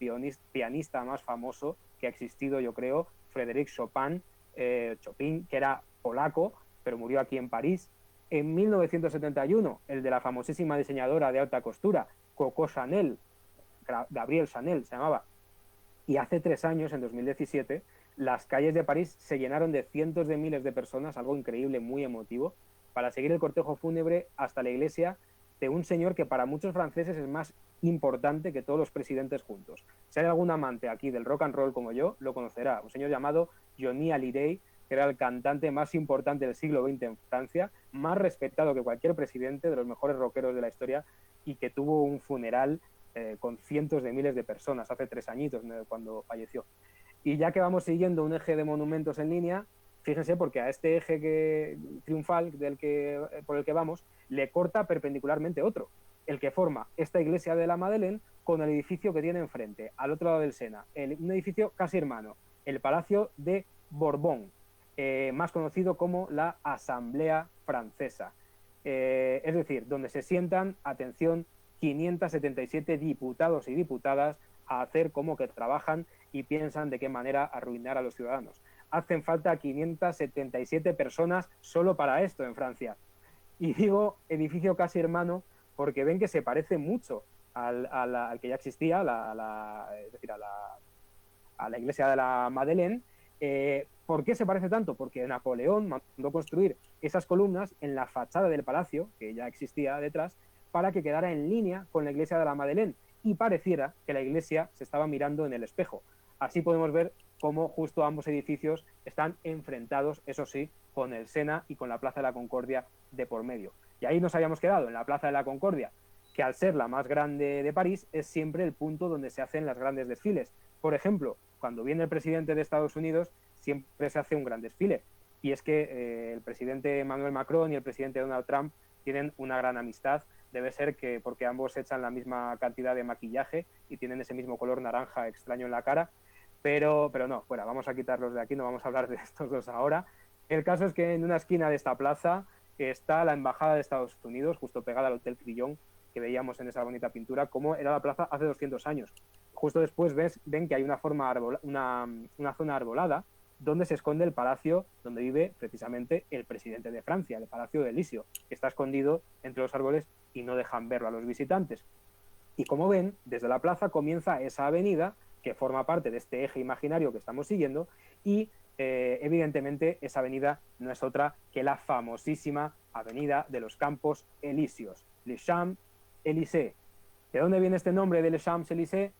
pianista más famoso que ha existido, yo creo, Frédéric Chopin, que era polaco, pero murió aquí en París. En 1971, el de la famosísima diseñadora de alta costura, Coco Chanel, Gabrielle Chanel se llamaba. Y hace 3 años, en 2017, las calles de París se llenaron de cientos de miles de personas, algo increíble, muy emotivo, para seguir el cortejo fúnebre hasta la iglesia de un señor que para muchos franceses es más importante que todos los presidentes juntos. Si hay algún amante aquí del rock and roll como yo, lo conocerá. Un señor llamado Johnny Hallyday, que era el cantante más importante del siglo XX en Francia, más respetado que cualquier presidente, de los mejores rockeros de la historia, y que tuvo un funeral con cientos de miles de personas hace 3 añitos, cuando falleció. Y ya que vamos siguiendo un eje de monumentos en línea, fíjense, porque a este eje triunfal por el que vamos, le corta perpendicularmente otro, el que forma esta iglesia de la Madeleine con el edificio que tiene enfrente, al otro lado del Sena, un edificio casi hermano, el Palacio de Borbón, más conocido como la Asamblea Francesa. Es decir, donde se sientan, atención, 577 diputados y diputadas a hacer como que trabajan y piensan de qué manera arruinar a los ciudadanos. Hacen falta 577 personas solo para esto en Francia. Y digo edificio casi hermano porque ven que se parece mucho al que ya existía, es decir, a la iglesia de la Madeleine. ¿Por qué se parece tanto? Porque Napoleón mandó construir esas columnas en la fachada del palacio, que ya existía detrás, para que quedara en línea con la iglesia de la Madeleine y pareciera que la iglesia se estaba mirando en el espejo. Así podemos ver cómo justo ambos edificios están enfrentados, eso sí, con el Sena y con la Plaza de la Concordia de por medio. Y ahí nos habíamos quedado, en la Plaza de la Concordia, que al ser la más grande de París es siempre el punto donde se hacen los grandes desfiles, por ejemplo, cuando viene el presidente de Estados Unidos, siempre se hace un gran desfile. Y es que el presidente Emmanuel Macron y el presidente Donald Trump tienen una gran amistad. Debe ser que porque ambos echan la misma cantidad de maquillaje y tienen ese mismo color naranja extraño en la cara. Pero no, fuera, vamos a quitarlos de aquí, no vamos a hablar de estos dos ahora. El caso es que en una esquina de esta plaza está la Embajada de Estados Unidos, justo pegada al Hotel Crillon, que veíamos en esa bonita pintura, como era la plaza hace 200 años. Justo después ven que hay una zona arbolada donde se esconde el palacio donde vive precisamente el presidente de Francia, el Palacio de Elíseo, que está escondido entre los árboles y no dejan verlo a los visitantes. Y como ven, desde la plaza comienza esa avenida que forma parte de este eje imaginario que estamos siguiendo y evidentemente esa avenida no es otra que la famosísima avenida de los Campos Elíseos, Les Champs-Élysées. ¿De dónde viene este nombre de Les Champs-Élysées?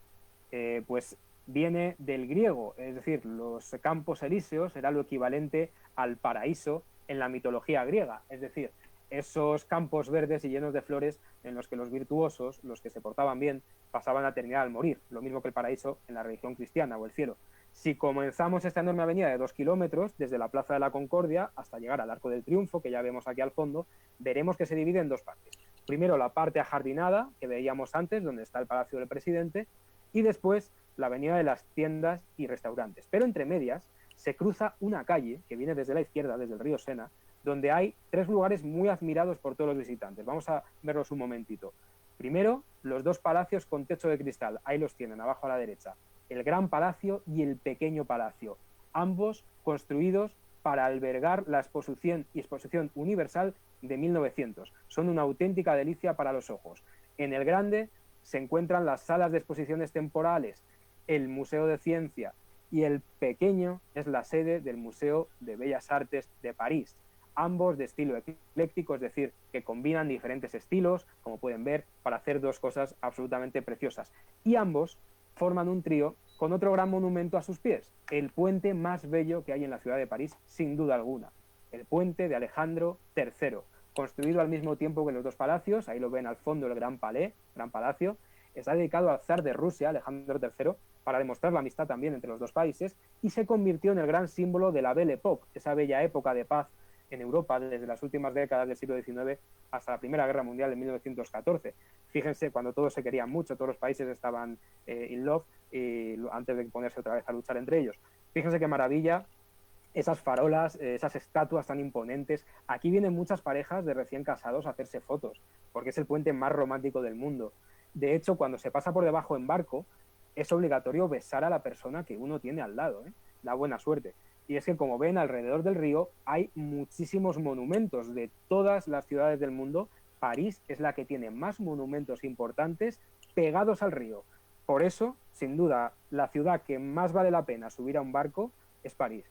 Pues viene del griego, es decir, los Campos Elíseos era lo equivalente al paraíso en la mitología griega, es decir, esos campos verdes y llenos de flores en los que los virtuosos, los que se portaban bien, pasaban la eternidad al morir, lo mismo que el paraíso en la religión cristiana o el cielo. Si comenzamos esta enorme avenida de 2 kilómetros, desde la Plaza de la Concordia hasta llegar al Arco del Triunfo, que ya vemos aquí al fondo, veremos que se divide en dos partes. Primero la parte ajardinada, que veíamos antes, donde está el Palacio del Presidente, y después la avenida de las tiendas y restaurantes. Pero entre medias se cruza una calle que viene desde la izquierda, desde el río Sena, donde hay 3 lugares muy admirados por todos los visitantes. Vamos a verlos un momentito. Primero, los 2 palacios con techo de cristal. Ahí los tienen, abajo a la derecha. El Gran Palacio y el Pequeño Palacio. Ambos construidos para albergar la Exposición Universal de 1900. Son una auténtica delicia para los ojos. En el grande se encuentran las salas de exposiciones temporales, el Museo de Ciencia, y el pequeño es la sede del Museo de Bellas Artes de París, ambos de estilo ecléctico, es decir, que combinan diferentes estilos, como pueden ver, para hacer 2 cosas absolutamente preciosas. Y ambos forman un trío con otro gran monumento a sus pies, el puente más bello que hay en la ciudad de París, sin duda alguna, el puente de Alejandro III, construido al mismo tiempo que los 2 palacios. Ahí lo ven al fondo, el Gran Palacio. Está dedicado al zar de Rusia, Alejandro III, para demostrar la amistad también entre los 2 países, y se convirtió en el gran símbolo de la Belle Époque, esa bella época de paz en Europa desde las últimas décadas del siglo XIX hasta la Primera Guerra Mundial de 1914. Fíjense, cuando todos se querían mucho, todos los países estaban in love, y antes de ponerse otra vez a luchar entre ellos. Fíjense qué maravilla, esas farolas, esas estatuas tan imponentes. Aquí vienen muchas parejas de recién casados a hacerse fotos, porque es el puente más romántico del mundo. De hecho, cuando se pasa por debajo en barco, es obligatorio besar a la persona que uno tiene al lado, ¿eh? Da buena suerte. Y es que, como ven, alrededor del río hay muchísimos monumentos de todas las ciudades del mundo. París es la que tiene más monumentos importantes pegados al río. Por eso, sin duda, la ciudad que más vale la pena subir a un barco es París.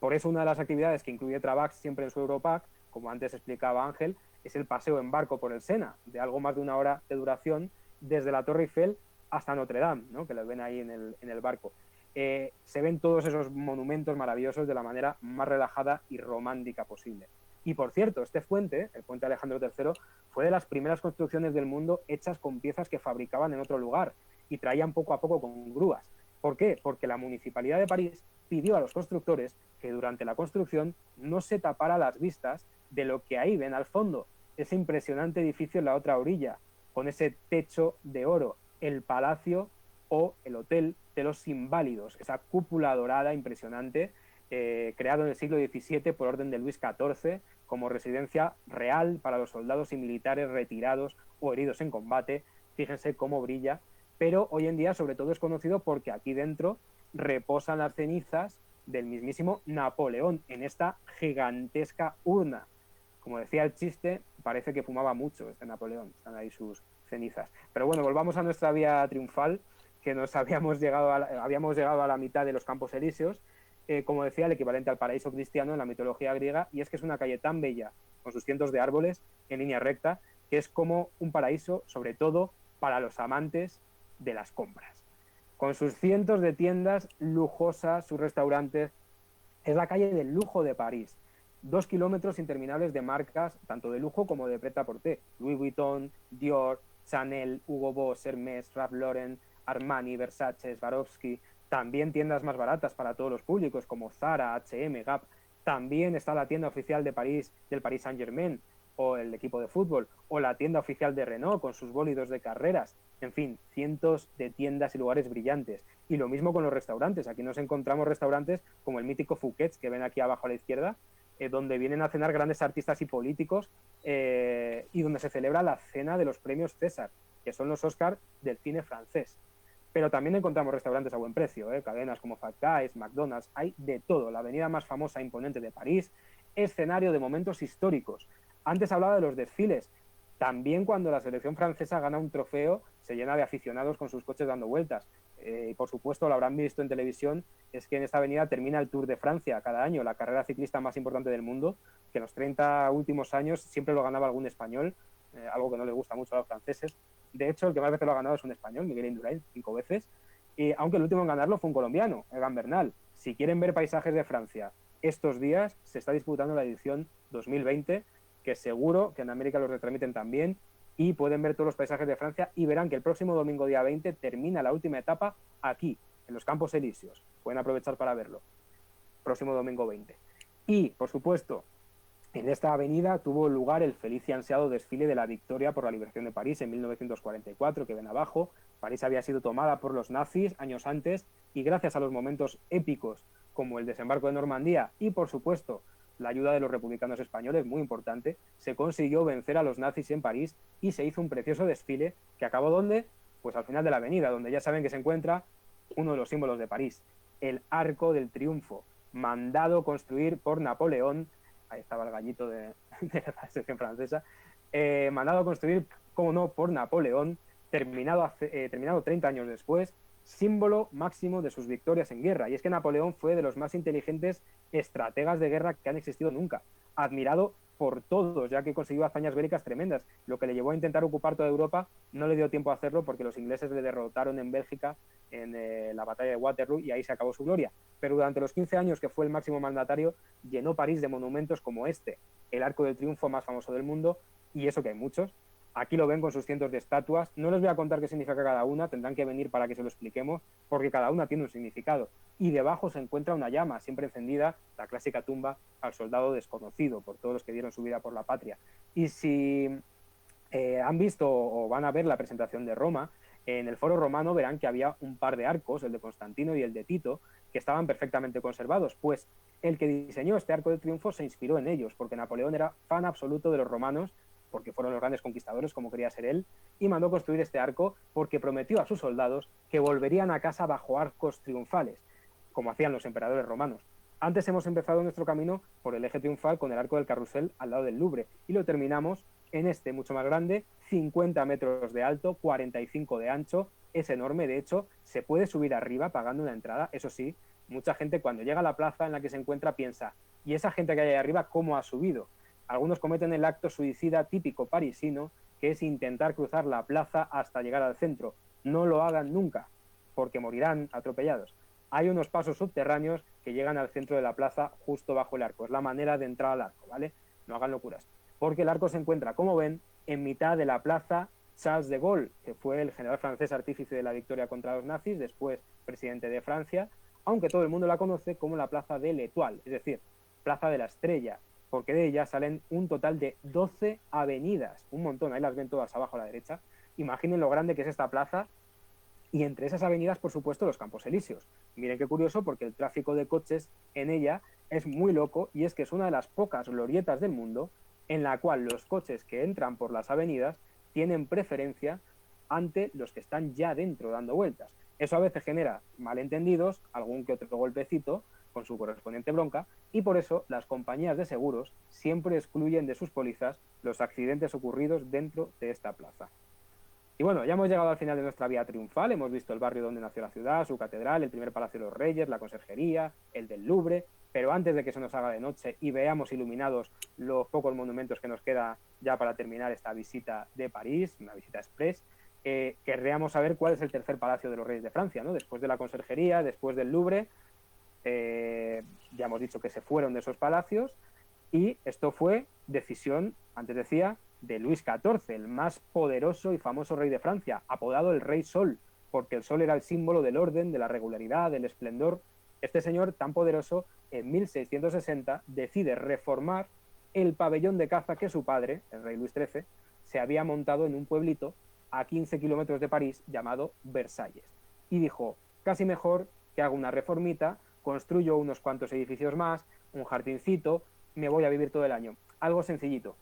Por eso una de las actividades que incluye Travax siempre en su Europack, como antes explicaba Ángel, es el paseo en barco por el Sena, de algo más de 1 hora de duración, desde la Torre Eiffel hasta Notre Dame, ¿no? Que lo ven ahí en el barco. Se ven todos esos monumentos maravillosos de la manera más relajada y romántica posible. Y por cierto, este puente, el puente Alejandro III, fue de las primeras construcciones del mundo hechas con piezas que fabricaban en otro lugar y traían poco a poco con grúas. ¿Por qué? Porque la Municipalidad de París pidió a los constructores que durante la construcción no se tapara las vistas de lo que ahí ven al fondo, ese impresionante edificio en la otra orilla, con ese techo de oro, el Palacio o el Hotel de los Inválidos, esa cúpula dorada impresionante, creado en el siglo XVII por orden de Luis XIV como residencia real para los soldados y militares retirados o heridos en combate. Fíjense cómo brilla, pero hoy en día sobre todo es conocido porque aquí dentro reposan las cenizas del mismísimo Napoleón en esta gigantesca urna. Como decía el chiste, parece que fumaba mucho este Napoleón, están ahí sus cenizas. Pero bueno, volvamos a nuestra vía triunfal, que habíamos llegado a la mitad de los Campos Elíseos, como decía, el equivalente al paraíso cristiano en la mitología griega, y es que es una calle tan bella, con sus cientos de árboles en línea recta, que es como un paraíso, sobre todo para los amantes de las compras. Con sus cientos de tiendas lujosas, sus restaurantes, es la calle del lujo de París. 2 kilómetros interminables de marcas, tanto de lujo como de prêt-à-porter. Louis Vuitton, Dior, Chanel, Hugo Boss, Hermès, Ralph Lauren, Armani, Versace, Swarovski. también tiendas más baratas para todos los públicos como Zara, H&M, Gap. También está la tienda oficial de París, del Paris Saint-Germain, o el equipo de fútbol, o la tienda oficial de Renault con sus bólidos de carreras. En fin, cientos de tiendas y lugares brillantes. Y lo mismo con los restaurantes. Aquí nos encontramos restaurantes como el mítico Fouquet's, que ven aquí abajo a la izquierda, donde vienen a cenar grandes artistas y políticos, y donde se celebra la cena de los premios César, que son los Oscars del cine francés. Pero también encontramos restaurantes a buen precio, cadenas como Five Guys, McDonald's, hay de todo. La avenida más famosa e imponente de París, escenario de momentos históricos. Antes hablaba de los desfiles. También cuando la selección francesa gana un trofeo, se llena de aficionados con sus coches dando vueltas. Y por supuesto, lo habrán visto en televisión, es que en esta avenida termina el Tour de Francia cada año, la carrera ciclista más importante del mundo, que en los 30 últimos años siempre lo ganaba algún español, algo que no les gusta mucho a los franceses. De hecho, el que más veces lo ha ganado es un español, Miguel Indurain, 5 veces, y aunque el último en ganarlo fue un colombiano, Egan Bernal. Si quieren ver paisajes de Francia estos días, se está disputando la edición 2020, que seguro que en América los retransmiten también, y pueden ver todos los paisajes de Francia y verán que el próximo domingo día 20 termina la última etapa aquí, en los Campos Elíseos. Pueden aprovechar para verlo. Próximo domingo 20. Y, por supuesto, en esta avenida tuvo lugar el feliz y ansiado desfile de la victoria por la liberación de París en 1944, que ven abajo. París había sido tomada por los nazis años antes y gracias a los momentos épicos como el desembarco de Normandía y, por supuesto, la ayuda de los republicanos españoles, muy importante, se consiguió vencer a los nazis en París y se hizo un precioso desfile que acabó ¿dónde? Pues al final de la avenida, donde ya saben que se encuentra uno de los símbolos de París, el Arco del Triunfo, mandado construir por Napoleón. Ahí estaba el gallito de la sección francesa, mandado a construir, como no, por Napoleón, terminado 30 años después, símbolo máximo de sus victorias en guerra. Y es que Napoleón fue de los más inteligentes estrategas de guerra que han existido nunca, admirado por todos, ya que consiguió hazañas bélicas tremendas. Lo que le llevó a intentar ocupar toda Europa no le dio tiempo a hacerlo porque los ingleses le derrotaron en Bélgica en la batalla de Waterloo y ahí se acabó su gloria. Pero durante los 15 años que fue el máximo mandatario, llenó París de monumentos como este, el Arco del Triunfo más famoso del mundo, y eso que hay muchos. Aquí lo ven con sus cientos de estatuas. No les voy a contar qué significa cada una, tendrán que venir para que se lo expliquemos, porque cada una tiene un significado. Y debajo se encuentra una llama siempre encendida, la clásica tumba al soldado desconocido, por todos los que dieron su vida por la patria. Y si han visto o van a ver la presentación de Roma, en el Foro Romano verán que había un par de arcos, el de Constantino y el de Tito, que estaban perfectamente conservados, pues el que diseñó este Arco de Triunfo se inspiró en ellos, porque Napoleón era fan absoluto de los romanos, porque fueron los grandes conquistadores, como quería ser él, y mandó construir este arco porque prometió a sus soldados que volverían a casa bajo arcos triunfales, como hacían los emperadores romanos. Antes hemos empezado nuestro camino por el eje triunfal con el Arco del Carrusel al lado del Louvre, y lo terminamos en este mucho más grande, 50 metros de alto, 45 de ancho, es enorme. De hecho, se puede subir arriba pagando una entrada. Eso sí, mucha gente cuando llega a la plaza en la que se encuentra piensa, ¿y esa gente que hay ahí arriba cómo ha subido? Algunos cometen el acto suicida típico parisino, que es intentar cruzar la plaza hasta llegar al centro. No lo hagan nunca, porque morirán atropellados. Hay unos pasos subterráneos que llegan al centro de la plaza justo bajo el arco. Es la manera de entrar al arco, ¿vale? No hagan locuras. Porque el arco se encuentra, como ven, en mitad de la plaza Charles de Gaulle, que fue el general francés artífice de la victoria contra los nazis, después presidente de Francia, aunque todo el mundo la conoce como la plaza de l'Étoile, es decir, plaza de la estrella, porque de ella salen un total de 12 avenidas, un montón, ahí las ven todas abajo a la derecha. Imaginen lo grande que es esta plaza, y entre esas avenidas, por supuesto, los Campos Elíseos. Miren qué curioso, porque el tráfico de coches en ella es muy loco, y es que es una de las pocas glorietas del mundo en la cual los coches que entran por las avenidas tienen preferencia ante los que están ya dentro dando vueltas. Eso a veces genera malentendidos, algún que otro golpecito, con su correspondiente bronca, y por eso las compañías de seguros siempre excluyen de sus pólizas los accidentes ocurridos dentro de esta plaza. Y bueno, ya hemos llegado al final de nuestra vía triunfal, hemos visto el barrio donde nació la ciudad, su catedral, el primer Palacio de los Reyes, la Conserjería, el del Louvre, pero antes de que se nos haga de noche y veamos iluminados los pocos monumentos que nos queda ya para terminar esta visita de París, una visita express, querríamos saber cuál es el tercer Palacio de los Reyes de Francia, ¿no? Después de la Conserjería, después del Louvre, ya hemos dicho que se fueron de esos palacios, y esto fue decisión, antes decía, de Luis XIV, el más poderoso y famoso rey de Francia, apodado el Rey Sol, porque el sol era el símbolo del orden, de la regularidad, del esplendor. Este señor tan poderoso, en 1660, decide reformar el pabellón de caza que su padre, el rey Luis XIII, se había montado en un pueblito a 15 kilómetros de París llamado Versalles. Y dijo, casi mejor que hago una reformita, construyo unos cuantos edificios más, un jardincito, me voy a vivir todo el año. Algo sencillito.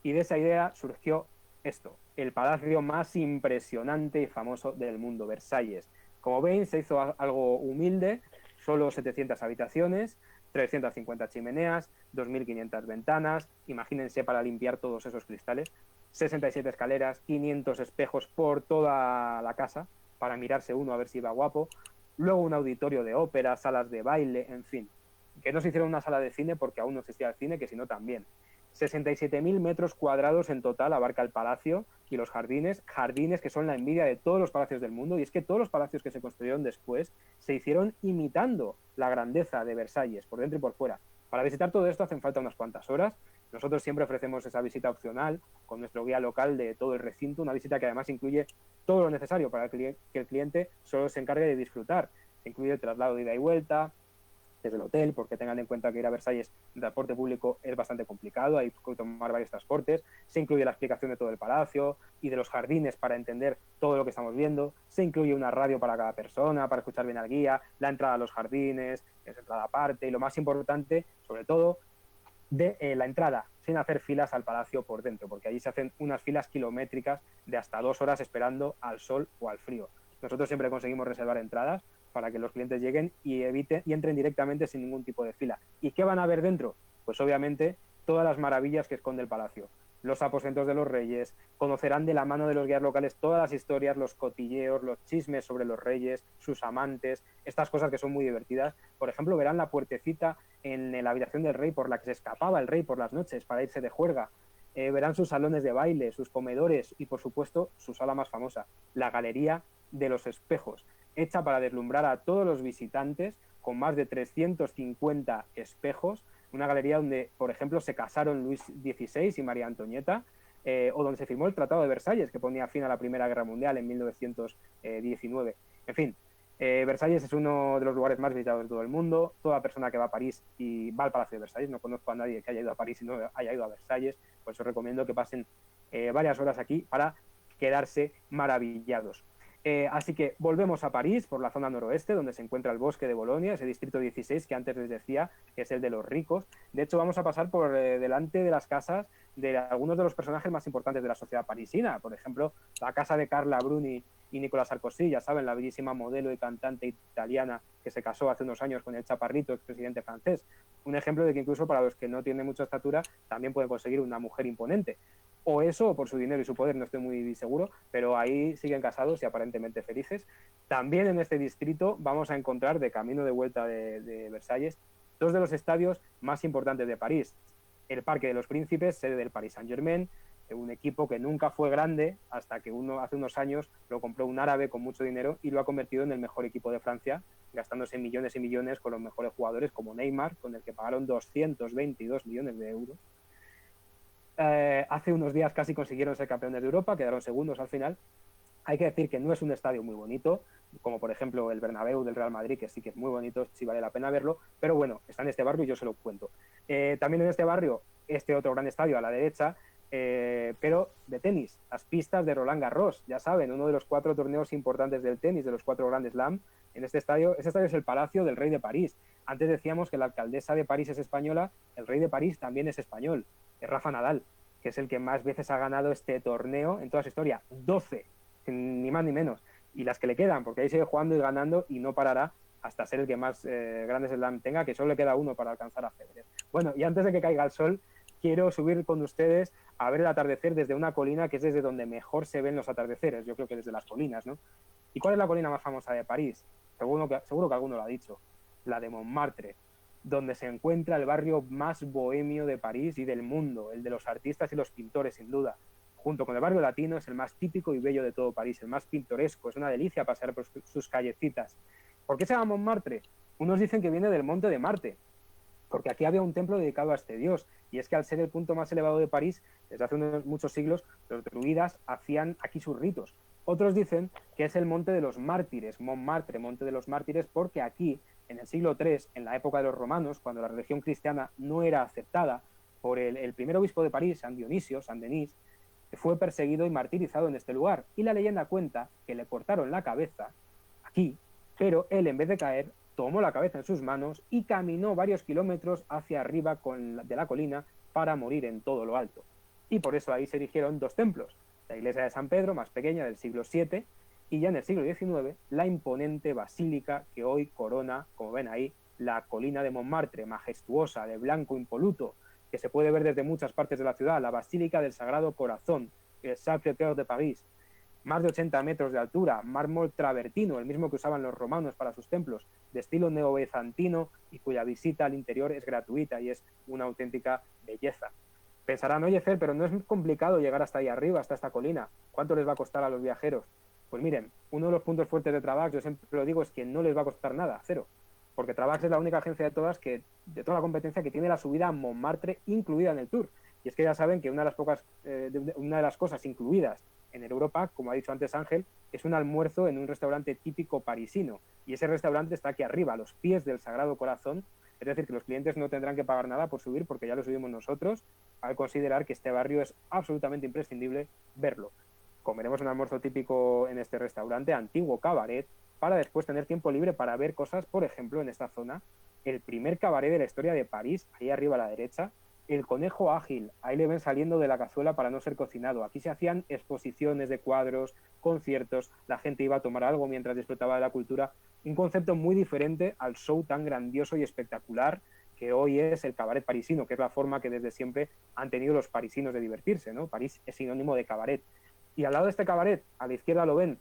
Y de esa idea surgió esto, el palacio más impresionante y famoso del mundo, Versalles. Como ven, se hizo algo humilde, solo 700 habitaciones, 350 chimeneas, 2.500 ventanas, imagínense para limpiar todos esos cristales, 67 escaleras, 500 espejos por toda la casa para mirarse uno a ver si iba guapo, luego un auditorio de ópera, salas de baile, en fin. Que no se hiciera una sala de cine porque aún no existía el cine, que si no también. 67.000 metros cuadrados en total abarca el palacio y los jardines que son la envidia de todos los palacios del mundo, y es que todos los palacios que se construyeron después se hicieron imitando la grandeza de Versalles, por dentro y por fuera. Para visitar todo esto hacen falta unas cuantas horas. Nosotros siempre ofrecemos esa visita opcional con nuestro guía local de todo el recinto, una visita que además incluye todo lo necesario para que el cliente solo se encargue de disfrutar. Se incluye el traslado de ida y vuelta desde el hotel, porque tengan en cuenta que ir a Versalles en transporte público es bastante complicado, hay que tomar varios transportes. Se incluye la explicación de todo el palacio y de los jardines para entender todo lo que estamos viendo. Se incluye una radio para cada persona, para escuchar bien al guía, la entrada a los jardines, es entrada aparte, y lo más importante, sobre todo, de la entrada, sin hacer filas al palacio por dentro, porque allí se hacen unas filas kilométricas de hasta 2 horas esperando al sol o al frío. Nosotros siempre conseguimos reservar entradas para que los clientes lleguen y entren directamente sin ningún tipo de fila. ¿Y qué van a ver dentro? Pues obviamente todas las maravillas que esconde el palacio. Los aposentos de los reyes, conocerán de la mano de los guías locales todas las historias, los cotilleos, los chismes sobre los reyes, sus amantes, estas cosas que son muy divertidas. Por ejemplo, verán la puertecita en la habitación del rey por la que se escapaba el rey por las noches para irse de juerga. Verán sus salones de baile, sus comedores y, por supuesto, su sala más famosa, la Galería de los Espejos, hecha para deslumbrar a todos los visitantes, con más de 350 espejos, una galería donde, por ejemplo, se casaron Luis XVI y María Antonieta, o donde se firmó el Tratado de Versalles, que ponía fin a la Primera Guerra Mundial en 1919. En fin, Versalles es uno de los lugares más visitados de todo el mundo. Toda persona que va a París y va al Palacio de Versalles, no conozco a nadie que haya ido a París y no haya ido a Versalles, por eso recomiendo que pasen varias horas aquí para quedarse maravillados. Así que volvemos a París por la zona noroeste, donde se encuentra el Bosque de Bolonia, ese distrito 16 que antes les decía que es el de los ricos. De hecho, vamos a pasar por delante de las casas de algunos de los personajes más importantes de la sociedad parisina. Por ejemplo, la casa de Carla Bruni y Nicolas Sarkozy, ya saben, la bellísima modelo y cantante italiana que se casó hace unos años con el Chaparrito, expresidente francés. Un ejemplo de que incluso para los que no tienen mucha estatura también pueden conseguir una mujer imponente. O eso, o por su dinero y su poder, no estoy muy seguro, pero ahí siguen casados y aparentemente felices. También en este distrito vamos a encontrar, de camino de vuelta de Versalles, dos de los estadios más importantes de París. El Parque de los Príncipes, sede del Paris Saint-Germain, un equipo que nunca fue grande hasta que hace unos años lo compró un árabe con mucho dinero y lo ha convertido en el mejor equipo de Francia, gastándose millones y millones con los mejores jugadores como Neymar, con el que pagaron 222 millones de euros. Hace unos días casi consiguieron ser campeones de Europa, quedaron segundos al final. Hay que decir que no es un estadio muy bonito, como por ejemplo el Bernabéu del Real Madrid, que sí que es muy bonito, sí vale la pena verlo, pero bueno, está en este barrio y yo se lo cuento. También en este barrio, este otro gran estadio a la derecha, pero de tenis, las pistas de Roland Garros, ya saben, uno de los 4 torneos importantes del tenis, de los 4 Grand Slam. En este estadio es el Palacio del Rey de París. Antes decíamos que la alcaldesa de París es española, el Rey de París también es español, es Rafa Nadal, que es el que más veces ha ganado este torneo en toda su historia, 12, ni más ni menos, y las que le quedan, porque ahí sigue jugando y ganando y no parará hasta ser el que más grandes slam tenga, que solo le queda uno para alcanzar a Federer. Bueno, y antes de que caiga el sol, quiero subir con ustedes a ver el atardecer desde una colina que es desde donde mejor se ven los atardeceres, yo creo que desde las colinas, ¿no? ¿Y cuál es la colina más famosa de París? Seguro que alguno lo ha dicho, la de Montmartre, donde se encuentra el barrio más bohemio de París y del mundo, el de los artistas y los pintores, sin duda. Junto con el barrio latino es el más típico y bello de todo París, el más pintoresco, es una delicia pasear por sus callecitas. ¿Por qué se llama Montmartre? Unos dicen que viene del monte de Marte, porque aquí había un templo dedicado a este dios, y es que al ser el punto más elevado de París, desde hace muchos siglos, los druidas hacían aquí sus ritos. Otros dicen que es el Monte de los Mártires, Montmartre, Monte de los Mártires, porque aquí, en el siglo III, en la época de los romanos, cuando la religión cristiana no era aceptada por el primer obispo de París, San Dionisio, San Denis, fue perseguido y martirizado en este lugar. Y la leyenda cuenta que le cortaron la cabeza aquí, pero él, en vez de caer, tomó la cabeza en sus manos y caminó varios kilómetros hacia arriba de la colina para morir en todo lo alto. Y por eso ahí se erigieron dos templos, la iglesia de San Pedro, más pequeña, del siglo VII, y ya en el siglo XIX, la imponente basílica que hoy corona, como ven ahí, la colina de Montmartre, majestuosa, de blanco impoluto, que se puede ver desde muchas partes de la ciudad, la Basílica del Sagrado Corazón, el Sacré-Cœur de París, más de 80 metros de altura, mármol travertino, el mismo que usaban los romanos para sus templos, de estilo neobizantino y cuya visita al interior es gratuita y es una auténtica belleza. Pensarán, oye, Fer, pero no es complicado llegar hasta ahí arriba, hasta esta colina. ¿Cuánto les va a costar a los viajeros? Pues miren, uno de los puntos fuertes de Travax, yo siempre lo digo, es que no les va a costar nada, cero. Porque Travax es la única agencia de todas de toda la competencia que tiene la subida a Montmartre incluida en el tour. Y es que ya saben que una de las cosas incluidas en el Europa, como ha dicho antes Ángel, es un almuerzo en un restaurante típico parisino. Y ese restaurante está aquí arriba, a los pies del Sagrado Corazón. Es decir, que los clientes no tendrán que pagar nada por subir porque ya lo subimos nosotros, al considerar que este barrio es absolutamente imprescindible verlo. Comeremos un almuerzo típico en este restaurante, antiguo cabaret, para después tener tiempo libre para ver cosas, por ejemplo, en esta zona, el primer cabaret de la historia de París, ahí arriba a la derecha, el conejo ágil, ahí le ven saliendo de la cazuela para no ser cocinado. Aquí se hacían exposiciones de cuadros, conciertos, la gente iba a tomar algo mientras disfrutaba de la cultura, un concepto muy diferente al show tan grandioso y espectacular que hoy es el cabaret parisino, que es la forma que desde siempre han tenido los parisinos de divertirse, ¿no? París es sinónimo de cabaret. Y al lado de este cabaret, a la izquierda lo ven,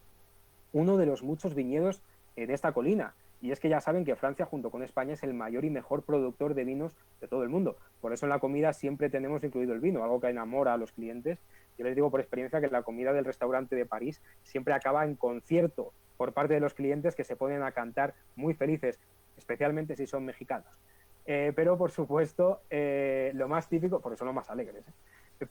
uno de los muchos viñedos en esta colina. Y es que ya saben que Francia, junto con España, es el mayor y mejor productor de vinos de todo el mundo. Por eso en la comida siempre tenemos incluido el vino, algo que enamora a los clientes. Yo les digo por experiencia que la comida del restaurante de París siempre acaba en concierto por parte de los clientes que se ponen a cantar muy felices, especialmente si son mexicanos. Pero, por supuesto, lo más típico, porque son los más alegres,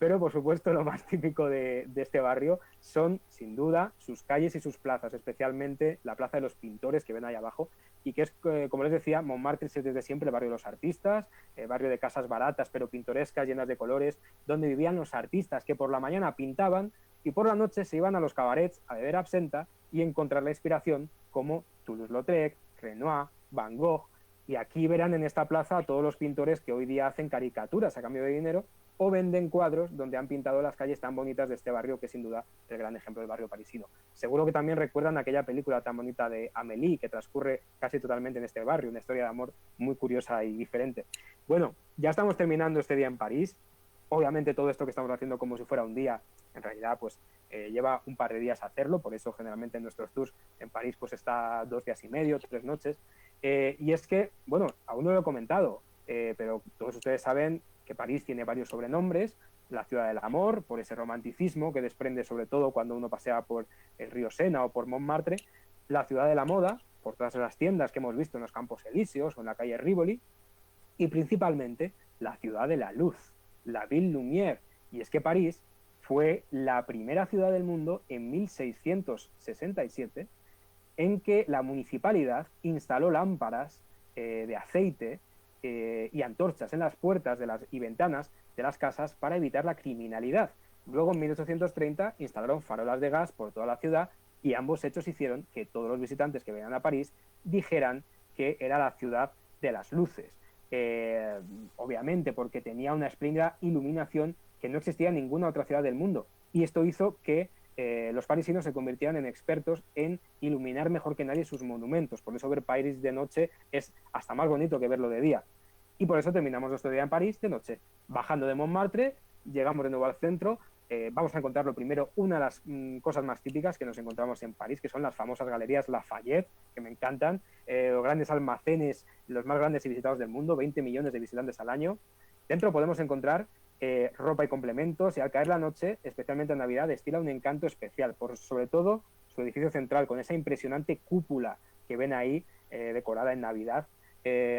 pero, por supuesto, lo más típico de este barrio son, sin duda, sus calles y sus plazas, especialmente la Plaza de los Pintores que ven ahí abajo, y que es, como les decía, Montmartre es desde siempre el barrio de los artistas, barrio de casas baratas pero pintorescas, llenas de colores, donde vivían los artistas que por la mañana pintaban y por la noche se iban a los cabarets a beber absenta y encontrar la inspiración como Toulouse-Lautrec, Renoir, Van Gogh, y aquí verán en esta plaza a todos los pintores que hoy día hacen caricaturas a cambio de dinero o venden cuadros donde han pintado las calles tan bonitas de este barrio, que es sin duda el gran ejemplo del barrio parisino. Seguro que también recuerdan aquella película tan bonita de Amélie, que transcurre casi totalmente en este barrio, una historia de amor muy curiosa y diferente. Bueno, ya estamos terminando este día en París. Obviamente todo esto que estamos haciendo como si fuera un día, en realidad pues lleva un par de días hacerlo, por eso generalmente en nuestros tours en París pues está 2 días y medio, 3 noches. Y es que, bueno, aún no lo he comentado, pero todos ustedes saben que París tiene varios sobrenombres: la ciudad del amor, por ese romanticismo que desprende sobre todo cuando uno pasea por el río Sena o por Montmartre; la ciudad de la moda, por todas las tiendas que hemos visto en los Campos Elíseos o en la calle Rivoli; y principalmente la ciudad de la luz, la Ville Lumière. Y es que París fue la primera ciudad del mundo en 1667 en que la municipalidad instaló lámparas de aceite y antorchas en las puertas y ventanas de las casas para evitar la criminalidad. Luego, en 1830, instalaron farolas de gas por toda la ciudad y ambos hechos hicieron que todos los visitantes que venían a París dijeran que era la ciudad de las luces. Obviamente porque tenía una espléndida iluminación que no existía en ninguna otra ciudad del mundo. Y esto hizo que los parisinos se convirtieran en expertos en iluminar mejor que nadie sus monumentos. Por eso ver París de noche es hasta más bonito que verlo de día. Y por eso terminamos nuestro día en París de noche. Bajando de Montmartre, llegamos de nuevo al centro. Vamos a encontrar lo primero, una de las cosas más típicas que nos encontramos en París, que son las famosas galerías Lafayette, que me encantan, los grandes almacenes, los más grandes y visitados del mundo, 20 millones de visitantes al año. Dentro podemos encontrar ropa y complementos, y al caer la noche, especialmente en Navidad, destila un encanto especial, por sobre todo su edificio central, con esa impresionante cúpula que ven ahí decorada en Navidad.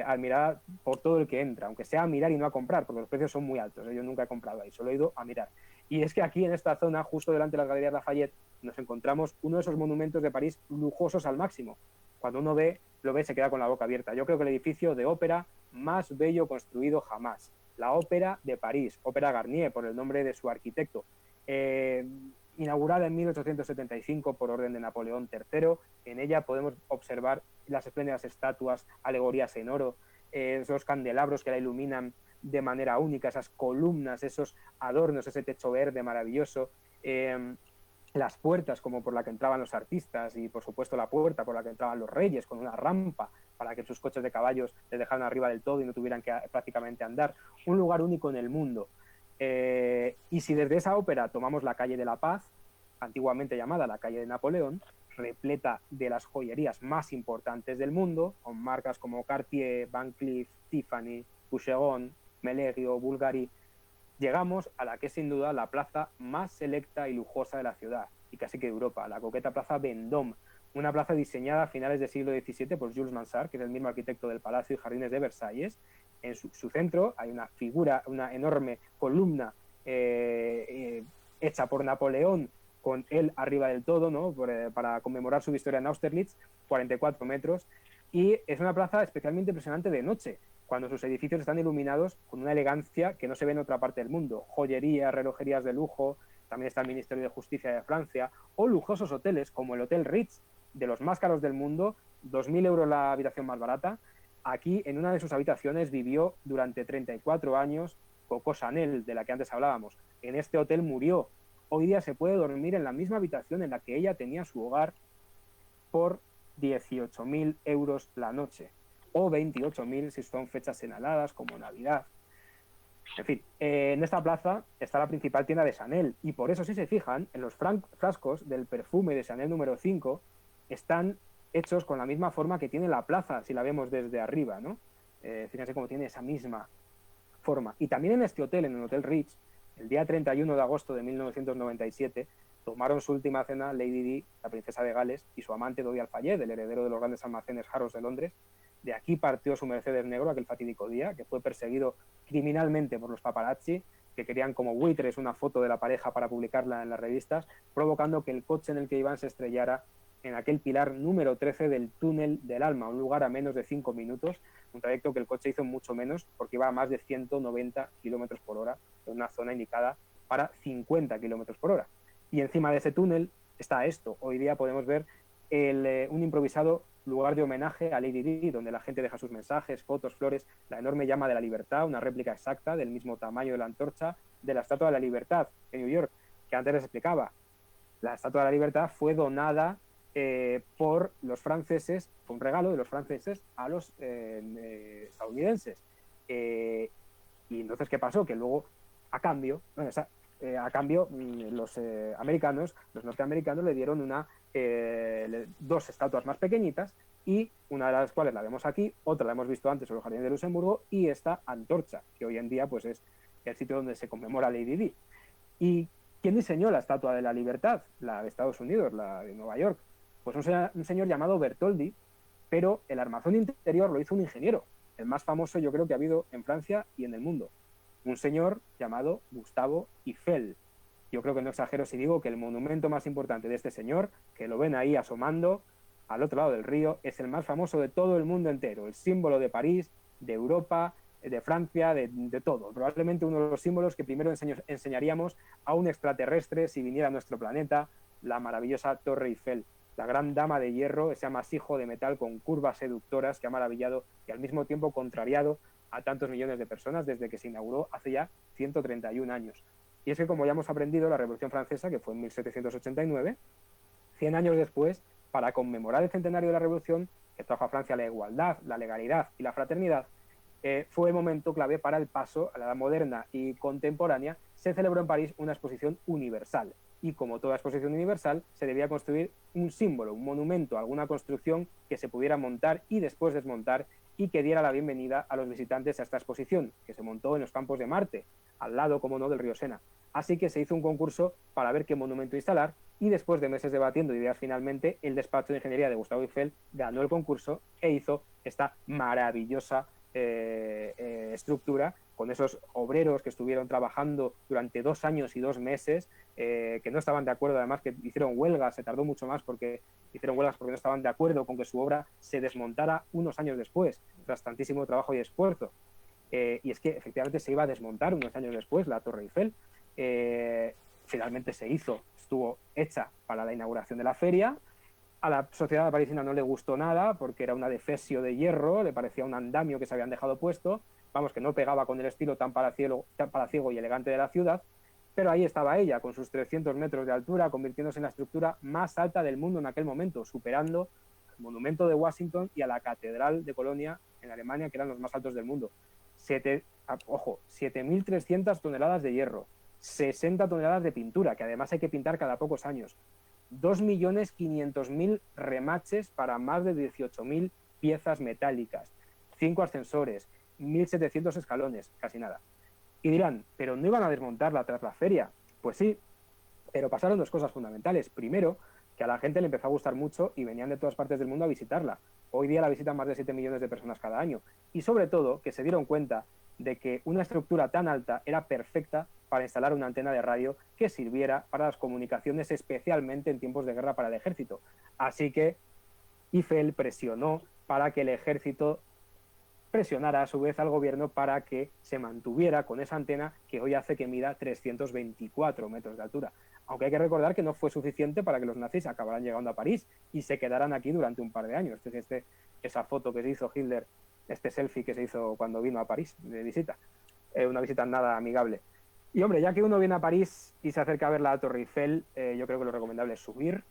admirada por todo el que entra, aunque sea a mirar y no a comprar, porque los precios son muy altos. Yo nunca he comprado ahí, solo he ido a mirar. Y es que aquí en esta zona, justo delante de las Galerías Lafayette, nos encontramos uno de esos monumentos de París lujosos al máximo. Cuando uno lo ve, se queda con la boca abierta. Yo creo que el edificio de ópera más bello construido jamás. La Ópera de París, Ópera Garnier, por el nombre de su arquitecto. Inaugurada en 1875 por orden de Napoleón III. En ella podemos observar las espléndidas estatuas, alegorías en oro, esos candelabros que la iluminan de manera única, esas columnas, esos adornos, ese techo verde maravilloso, las puertas como por la que entraban los artistas y por supuesto la puerta por la que entraban los reyes con una rampa para que sus coches de caballos les dejaran arriba del todo y no tuvieran que prácticamente andar. Un lugar único en el mundo. Y si desde esa ópera tomamos la calle de la Paz, antiguamente llamada la calle de Napoleón, repleta de las joyerías más importantes del mundo, con marcas como Cartier, Van Cleef, Tiffany, Boucheron, Melegio, Bulgari, llegamos a la que es sin duda la plaza más selecta y lujosa de la ciudad, y casi que de Europa, la coqueta Plaza Vendôme, una plaza diseñada a finales del siglo XVII por Jules Mansart, que es el mismo arquitecto del Palacio y Jardines de Versalles. En su centro hay una figura, una enorme columna hecha por Napoleón, con él arriba del todo, ¿no? Para conmemorar su victoria en Austerlitz, 44 metros, y es una plaza especialmente impresionante de noche, cuando sus edificios están iluminados con una elegancia que no se ve en otra parte del mundo. Joyería, relojerías de lujo, también está el Ministerio de Justicia de Francia, o lujosos hoteles como el Hotel Ritz, de los más caros del mundo, 2.000 euros la habitación más barata. Aquí, en una de sus habitaciones, vivió durante 34 años Coco Chanel, de la que antes hablábamos. En este hotel murió. Hoy día se puede dormir en la misma habitación en la que ella tenía su hogar por 18.000 euros la noche, o 28.000 si son fechas señaladas como Navidad. En fin, en esta plaza está la principal tienda de Chanel, y por eso, si se fijan, en los frascos del perfume de Chanel número 5 están hechos con la misma forma que tiene la plaza, si la vemos desde arriba, ¿no? Fíjense cómo tiene esa misma forma. Y también en este hotel, en el Hotel Ritz, el día 31 de agosto de 1997, tomaron su última cena Lady Di, la princesa de Gales, y su amante Dodi Al-Fayed, el heredero de los grandes almacenes Harrods de Londres. De aquí partió su Mercedes negro aquel fatídico día, que fue perseguido criminalmente por los paparazzi, que querían como buitres una foto de la pareja para publicarla en las revistas, provocando que el coche en el que iban se estrellara en aquel pilar número 13 del túnel del Alma, un lugar a menos de 5 minutos, un trayecto que el coche hizo mucho menos porque iba a más de 190 kilómetros por hora en una zona indicada para 50 kilómetros por hora. Y encima de ese túnel está esto. Hoy día podemos ver un improvisado lugar de homenaje a Lady Di, donde la gente deja sus mensajes, fotos, flores, la enorme llama de la libertad, una réplica exacta del mismo tamaño de la antorcha de la Estatua de la Libertad en New York, que antes les explicaba. La Estatua de la Libertad fue donada por los franceses, fue un regalo de los franceses a los estadounidenses. Y entonces, ¿qué pasó? Que luego, a cambio, los americanos, los norteamericanos, le dieron dos estatuas más pequeñitas, y una de las cuales la vemos aquí, otra la hemos visto antes en los Jardines de Luxemburgo, y esta antorcha, que hoy en día pues es el sitio donde se conmemora Lady Di. ¿Y quién diseñó la Estatua de la Libertad? La de Estados Unidos, la de Nueva York. Pues un señor llamado Bertoldi, pero el armazón interior lo hizo un ingeniero, el más famoso yo creo que ha habido en Francia y en el mundo. Un señor llamado Gustavo Eiffel. Yo creo que no exagero si digo que el monumento más importante de este señor, que lo ven ahí asomando al otro lado del río, es el más famoso de todo el mundo entero, el símbolo de París, de Europa, de Francia, de todo. Probablemente uno de los símbolos que primero enseñaríamos a un extraterrestre si viniera a nuestro planeta, la maravillosa Torre Eiffel, la gran dama de hierro, ese amasijo de metal con curvas seductoras que ha maravillado y al mismo tiempo contrariado a tantos millones de personas desde que se inauguró hace ya 131 años. Y es que, como ya hemos aprendido, la Revolución Francesa, que fue en 1789, 100 años después, para conmemorar el centenario de la Revolución, que trajo a Francia la igualdad, la legalidad y la fraternidad, fue el momento clave para el paso a la edad moderna y contemporánea. Se celebró en París una exposición universal. Y como toda exposición universal, se debía construir un símbolo, un monumento, alguna construcción que se pudiera montar y después desmontar y que diera la bienvenida a los visitantes a esta exposición, que se montó en los campos de Marte, al lado, como no, del río Sena. Así que se hizo un concurso para ver qué monumento instalar y después de meses debatiendo ideas, finalmente el despacho de ingeniería de Gustavo Eiffel ganó el concurso e hizo esta maravillosa estructura con esos obreros que estuvieron trabajando durante 2 años y 2 meses, que no estaban de acuerdo, además que hicieron huelgas, se tardó mucho más porque hicieron huelgas porque no estaban de acuerdo con que su obra se desmontara unos años después, tras tantísimo trabajo y esfuerzo. Y es que efectivamente se iba a desmontar unos años después la Torre Eiffel. Finalmente se hizo, estuvo hecha para la inauguración de la feria. A la sociedad parisina no le gustó nada porque era una defesio de hierro, le parecía un andamio que se habían dejado puesto, vamos, que no pegaba con el estilo tan palaciego y elegante de la ciudad, pero ahí estaba ella, con sus 300 metros de altura, convirtiéndose en la estructura más alta del mundo en aquel momento, superando el monumento de Washington y a la Catedral de Colonia en Alemania, que eran los más altos del mundo. 7.300 toneladas de hierro, 60 toneladas de pintura, que además hay que pintar cada pocos años, 2.500.000 remaches para más de 18.000 piezas metálicas, 5 ascensores, 1.700 escalones, casi nada. Y dirán, ¿pero no iban a desmontarla tras la feria? Pues sí, pero pasaron 2 cosas fundamentales. Primero, que a la gente le empezó a gustar mucho y venían de todas partes del mundo a visitarla. Hoy día la visitan más de 7 millones de personas cada año. Y sobre todo, que se dieron cuenta de que una estructura tan alta era perfecta para instalar una antena de radio que sirviera para las comunicaciones, especialmente en tiempos de guerra para el ejército. Así que Eiffel presionó para que el ejército presionara a su vez al gobierno para que se mantuviera con esa antena que hoy hace que mida 324 metros de altura. Aunque hay que recordar que no fue suficiente para que los nazis acabaran llegando a París y se quedaran aquí durante un par de años. Esa foto que se hizo Hitler, este selfie que se hizo cuando vino a París de visita, una visita nada amigable. Y hombre, ya que uno viene a París y se acerca a ver la Torre Eiffel, yo creo que lo recomendable es subir.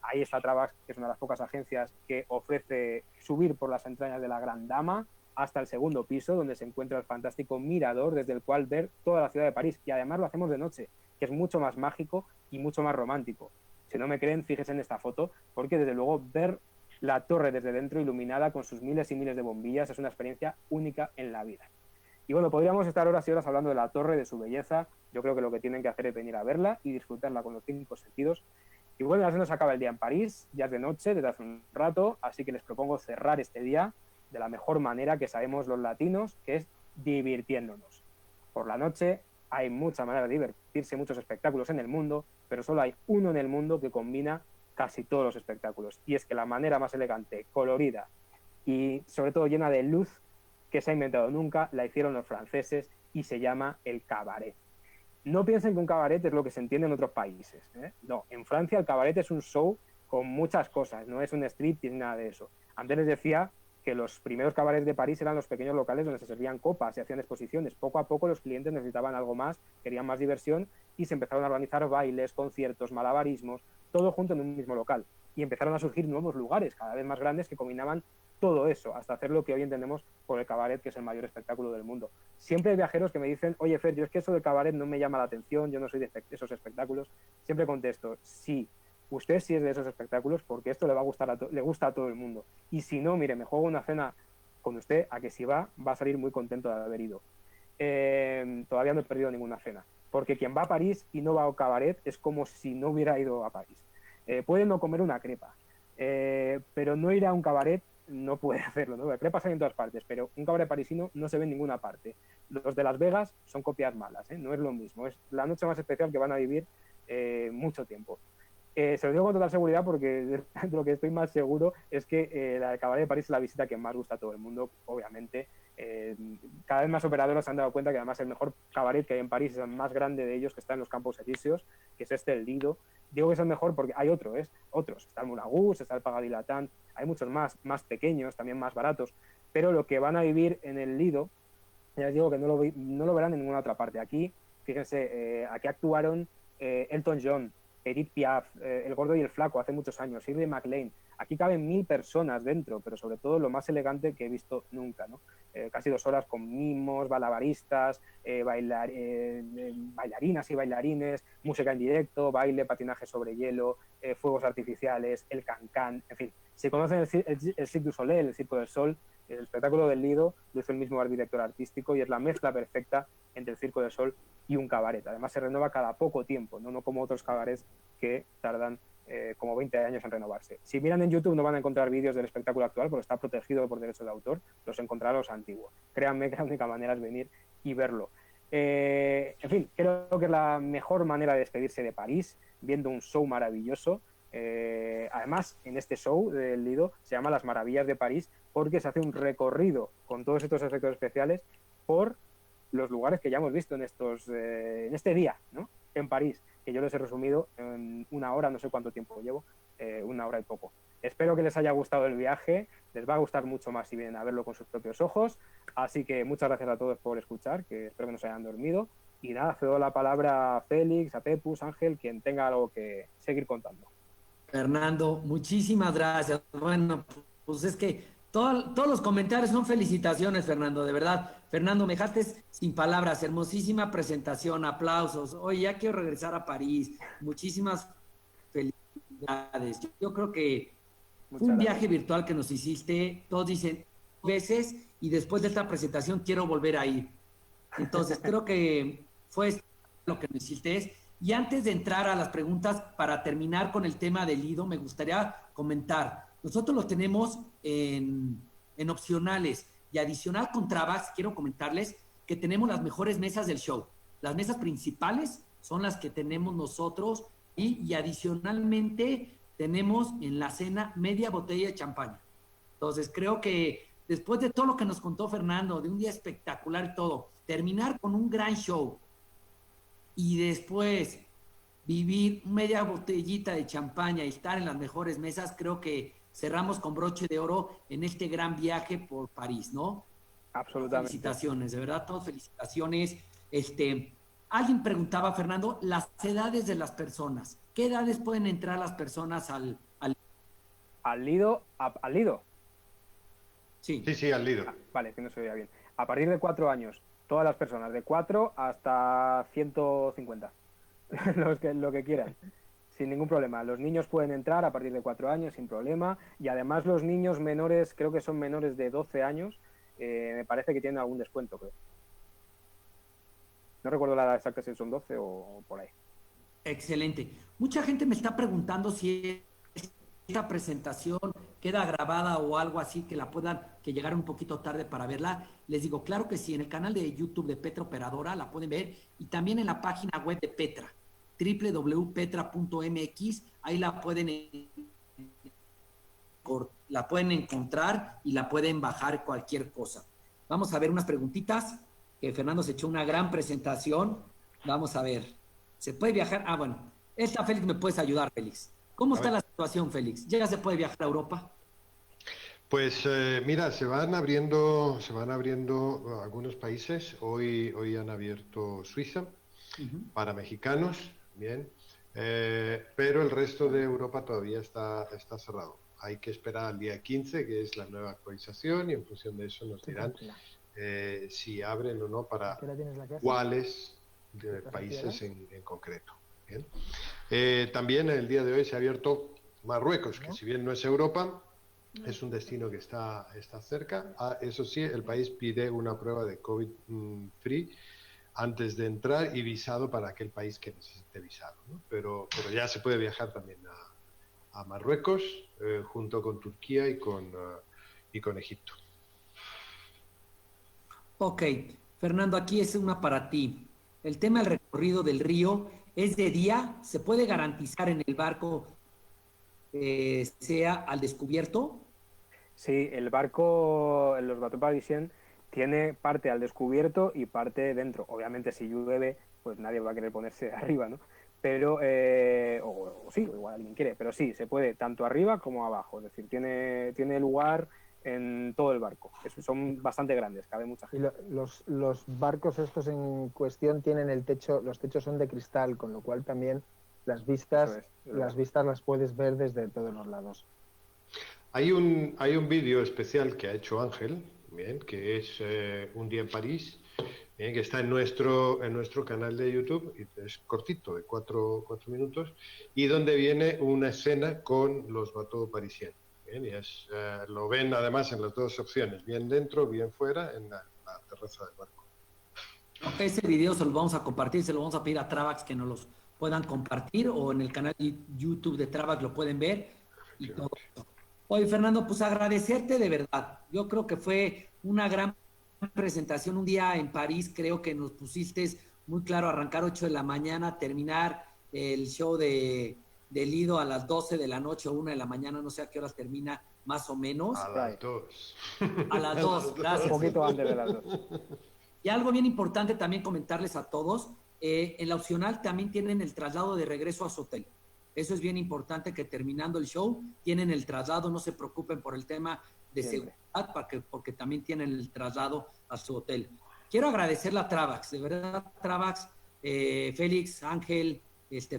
Ahí está Travax, que es una de las pocas agencias que ofrece subir por las entrañas de la Gran Dama hasta el 2.º piso, donde se encuentra el fantástico mirador desde el cual ver toda la ciudad de París. Y además lo hacemos de noche, que es mucho más mágico y mucho más romántico. Si no me creen, fíjense en esta foto, porque desde luego ver la torre desde dentro iluminada con sus miles y miles de bombillas es una experiencia única en la vida. Y bueno, podríamos estar horas y horas hablando de la torre, de su belleza. Yo creo que lo que tienen que hacer es venir a verla y disfrutarla con los 5 sentidos. Y bueno, ya se nos acaba el día en París, ya es de noche, desde hace un rato, así que les propongo cerrar este día de la mejor manera que sabemos los latinos, que es divirtiéndonos. Por la noche hay muchas maneras de divertirse, muchos espectáculos en el mundo, pero solo hay uno en el mundo que combina casi todos los espectáculos. Y es que la manera más elegante, colorida y sobre todo llena de luz que se ha inventado nunca, la hicieron los franceses y se llama el cabaret. No piensen que un cabaret es lo que se entiende en otros países, ¿eh? No, en Francia el cabaret es un show con muchas cosas, no es un striptease ni nada de eso. Antes les decía que los primeros cabarets de París eran los pequeños locales donde se servían copas, se hacían exposiciones. Poco a poco los clientes necesitaban algo más, querían más diversión y se empezaron a organizar bailes, conciertos, malabarismos, todo junto en un mismo local. Y empezaron a surgir nuevos lugares, cada vez más grandes, que combinaban todo eso, hasta hacer lo que hoy entendemos por el cabaret, que es el mayor espectáculo del mundo. Siempre hay viajeros que me dicen, oye Fer, yo es que eso del cabaret no me llama la atención, yo no soy de esos espectáculos. Siempre contesto, sí, usted sí es de esos espectáculos porque esto le va a gustar le gusta a todo el mundo. Y si no, mire, me juego una cena con usted, a que si va a salir muy contento de haber ido. Todavía no he perdido ninguna cena, porque quien va a París y no va a cabaret es como si no hubiera ido a París. Puede no comer una crepa, pero no ir a un cabaret no puede hacerlo, ¿no? Crepas hay en todas partes, pero un cabaret parisino no se ve en ninguna parte. Los de Las Vegas son copias malas, ¿eh? No es lo mismo, es la noche más especial que van a vivir mucho tiempo. Se lo digo con total seguridad porque de lo que estoy más seguro es que la de Cabaret de París es la visita que más gusta a todo el mundo, obviamente. Cada vez más operadoras se han dado cuenta que además el mejor cabaret que hay en París es el más grande de ellos, que está en los Campos Elíseos, que es el Lido. Digo que es el mejor porque hay otros. Está el Moulin Rouge, está el Pagadilatán, hay muchos más pequeños, también más baratos, pero lo que van a vivir en el Lido, ya les digo que no lo verán en ninguna otra parte. Aquí, fíjense, aquí actuaron Elton John, Edith Piaf, El Gordo y el Flaco hace muchos años, Shirley MacLaine. Aquí caben 1000 personas dentro, pero sobre todo lo más elegante que he visto nunca, ¿no? Casi 2 horas con mimos, malabaristas, bailarinas y bailarines, música en directo, baile, patinaje sobre hielo, fuegos artificiales, el cancán, en fin. Si conocen el Cirque du Soleil, el Circo del Sol, el espectáculo del Lido lo hizo el mismo director artístico y es la mezcla perfecta entre el Circo del Sol y un cabaret. Además se renueva cada poco tiempo, no como otros cabarets que tardan como 20 años en renovarse. Si miran en YouTube no van a encontrar vídeos del espectáculo actual porque está protegido por derechos de autor, los encontrarán los antiguos. Créanme que la única manera es venir y verlo. En fin, creo que es la mejor manera de despedirse de París, viendo un show maravilloso. Además, en este show del Lido se llama Las Maravillas de París porque se hace un recorrido con todos estos efectos especiales por los lugares que ya hemos visto en este día, ¿no? En París, que yo les he resumido en 1 hora, no sé cuánto tiempo llevo, 1 hora y poco. Espero que les haya gustado el viaje, les va a gustar mucho más si vienen a verlo con sus propios ojos, así que muchas gracias a todos por escuchar, que espero que no se hayan dormido, y nada, cedo la palabra a Félix, a Pepus, Ángel, quien tenga algo que seguir contando. Fernando, muchísimas gracias. Bueno, pues es que todos los comentarios son felicitaciones, Fernando, de verdad. Fernando, me dejaste sin palabras, hermosísima presentación, aplausos. Oye, ya quiero regresar a París. Muchísimas felicidades. Yo creo que fue un viaje virtual que nos hiciste. Todos dicen veces y después de esta presentación quiero volver a ir. Entonces, creo que fue lo que nos hiciste. Y antes de entrar a las preguntas, para terminar con el tema del Lido, me gustaría comentar. Nosotros los tenemos en opcionales y adicional con trabas. Quiero comentarles que tenemos las mejores mesas del show. Las mesas principales son las que tenemos nosotros y adicionalmente tenemos en la cena media botella de champaña. Entonces creo que después de todo lo que nos contó Fernando, de un día espectacular y todo, terminar con un gran show y después vivir media botellita de champaña y estar en las mejores mesas, creo que cerramos con broche de oro en este gran viaje por París, ¿no? Absolutamente. Felicitaciones, de verdad, todas felicitaciones. Alguien preguntaba, Fernando, las edades de las personas. ¿Qué edades pueden entrar las personas al Lido? ¿Al Lido? Sí. Sí, al Lido. Vale, que no se veía bien. A partir de 4 años, todas las personas, de 4 hasta 150. lo que quieran, sin ningún problema. Los niños pueden entrar a partir de 4 años sin problema, y además los niños menores, creo que son menores de 12 años, me parece que tienen algún descuento, creo. No recuerdo la edad exacta, si son 12 o por ahí. Excelente. Mucha gente me está preguntando si esta presentación queda grabada o algo así, que llegaron un poquito tarde para verla. Les digo, claro que sí, en el canal de YouTube de Petra Operadora la pueden ver, y también en la página web de Petra, www.petra.mx, ahí la pueden encontrar y la pueden bajar cualquier cosa. Vamos a ver unas preguntitas, que Fernando se echó una gran presentación. Vamos a ver. ¿Se puede viajar? Ah, bueno. Félix, ¿me puedes ayudar, Félix? ¿Cómo está la situación, Félix? ¿Ya se puede viajar a Europa? Pues mira, se van abriendo algunos países. Hoy han abierto Suiza para mexicanos, bien, pero el resto de Europa todavía está cerrado. Hay que esperar al día 15, que es la nueva actualización, y en función de eso nos dirán si abren o no para cuáles países en concreto. Bien. También el día de hoy se ha abierto Marruecos, que si bien no es Europa, es un destino que está cerca. Eso sí, el país pide una prueba de COVID-free antes de entrar y visado para aquel país que necesite visado, ¿no? Pero ya se puede viajar también a Marruecos, junto con Turquía y con Egipto. Ok, Fernando, aquí es una para ti. El tema del recorrido del río es de día. ¿Se puede garantizar en el barco sea al descubierto? Sí, el barco, los bateaux parisiens, tiene parte al descubierto y parte dentro. Obviamente, si llueve, pues nadie va a querer ponerse arriba, ¿no? Pero, o sí, igual alguien quiere, pero sí, se puede tanto arriba como abajo. Es decir, tiene lugar en todo el barco. Son bastante grandes, cabe mucha gente. Y los barcos estos en cuestión tienen los techos son de cristal, con lo cual también las vistas las puedes ver desde todos los lados. Hay un vídeo especial que ha hecho Ángel, bien, que es Un día en París, bien, que está en nuestro canal de YouTube, y es cortito, de cuatro minutos, y donde viene una escena con los bateaux parisiens. Bien, y lo ven además en las dos opciones, bien dentro, bien fuera, en la terraza del barco. Ese video se lo vamos a compartir, se lo vamos a pedir a Travax que nos los puedan compartir, o en el canal de YouTube de Travax lo pueden ver y todo. Oye, Fernando, pues agradecerte de verdad. Yo creo que fue una gran presentación un día en París. Creo que nos pusiste muy claro arrancar 8 de la mañana, terminar el show de Lido a las 12 de la noche o 1 de la mañana, no sé a qué horas termina, más o menos. A las 2. A las 2, gracias. Un poquito antes de las 2. Y algo bien importante también comentarles a todos, en la opcional también tienen el traslado de regreso a su hotel. Eso es bien importante, que terminando el show tienen el traslado, no se preocupen por el tema de seguridad, porque también tienen el traslado a su hotel. Quiero agradecerle a Travax, de verdad, Travax, Félix, Ángel,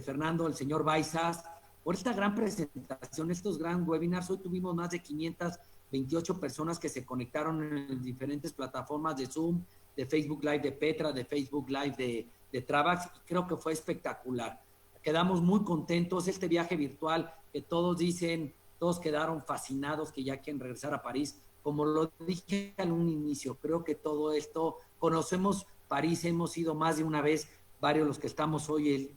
Fernando, el señor Baizas, por esta gran presentación, estos gran webinars. Hoy tuvimos más de 528 personas que se conectaron en diferentes plataformas de Zoom, de Facebook Live de Petra, de Facebook Live de Travax, y creo que fue espectacular. Quedamos muy contentos. Este viaje virtual que todos dicen, todos quedaron fascinados, que ya quieren regresar a París. Como lo dije al un inicio, creo que todo esto, conocemos París, hemos ido más de una vez, varios los que estamos hoy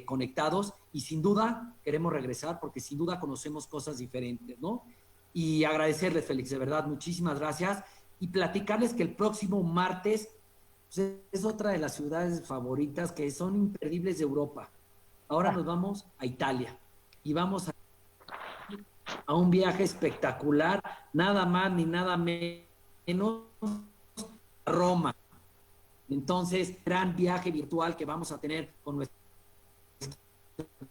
conectados, y sin duda queremos regresar porque sin duda conocemos cosas diferentes, ¿no? Y agradecerles, Félix, de verdad, muchísimas gracias, y platicarles que el próximo martes es otra de las ciudades favoritas que son imperdibles de Europa. Ahora nos vamos a Italia y vamos a un viaje espectacular, nada más ni nada menos, a Roma. Entonces, gran viaje virtual que vamos a tener con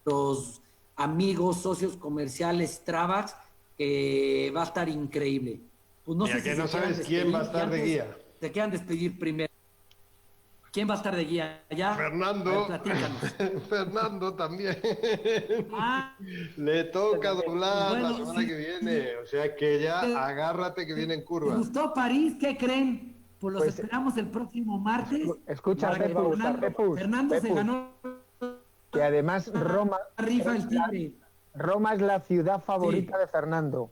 nuestros amigos, socios comerciales Travax, que va a estar increíble. Pues no y sé aquí si no sabes quién va a estar de guía. Te quieran despedir primero. ¿Quién va a estar de guía? ¿Ya? Fernando. Platícanos. Fernando también. Ah, Le toca doblar bueno, la semana sí. que viene. O sea que ya agárrate que viene en ¿Te curva. gustó París? ¿Qué creen? Pues los Pues, esperamos el próximo martes. Escucha, Para que Fernando se ganó que además Roma rifa el tigre. Roma es la ciudad favorita Sí. de Fernando.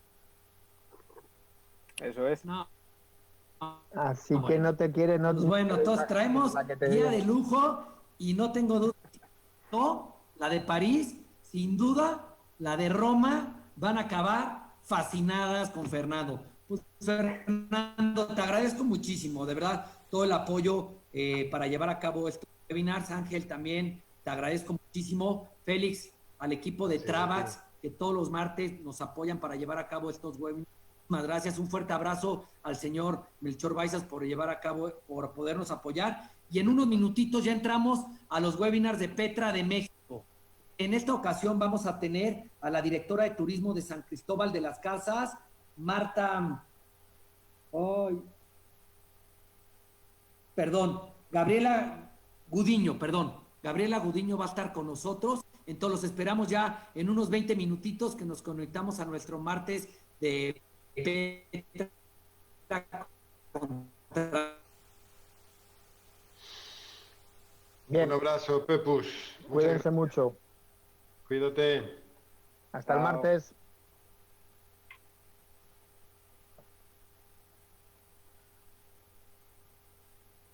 Eso es. No. Así Bueno. que no te quiere, no. Pues bueno, todos traemos la que te guía digo. de lujo y no tengo duda. No, la de París, sin duda, la de Roma, van a acabar fascinadas con Fernando. Pues Fernando, te agradezco muchísimo, de verdad, todo el apoyo para llevar a cabo estos webinars. Ángel, también te agradezco muchísimo. Félix, al equipo de Travax, que todos los martes nos apoyan para llevar a cabo estos webinars. Muchas gracias, un fuerte abrazo al señor Melchor Baizas por llevar a cabo, por podernos apoyar. Y en unos minutitos ya entramos a los webinars de Petra de México. En esta ocasión vamos a tener a la directora de turismo de San Cristóbal de las Casas, Gabriela Gudiño va a estar con nosotros. Entonces los esperamos ya en unos 20 minutitos que nos conectamos a nuestro martes de Bien. Un abrazo, Pepus. Cuídense mucho. Cuídate. Hasta el martes.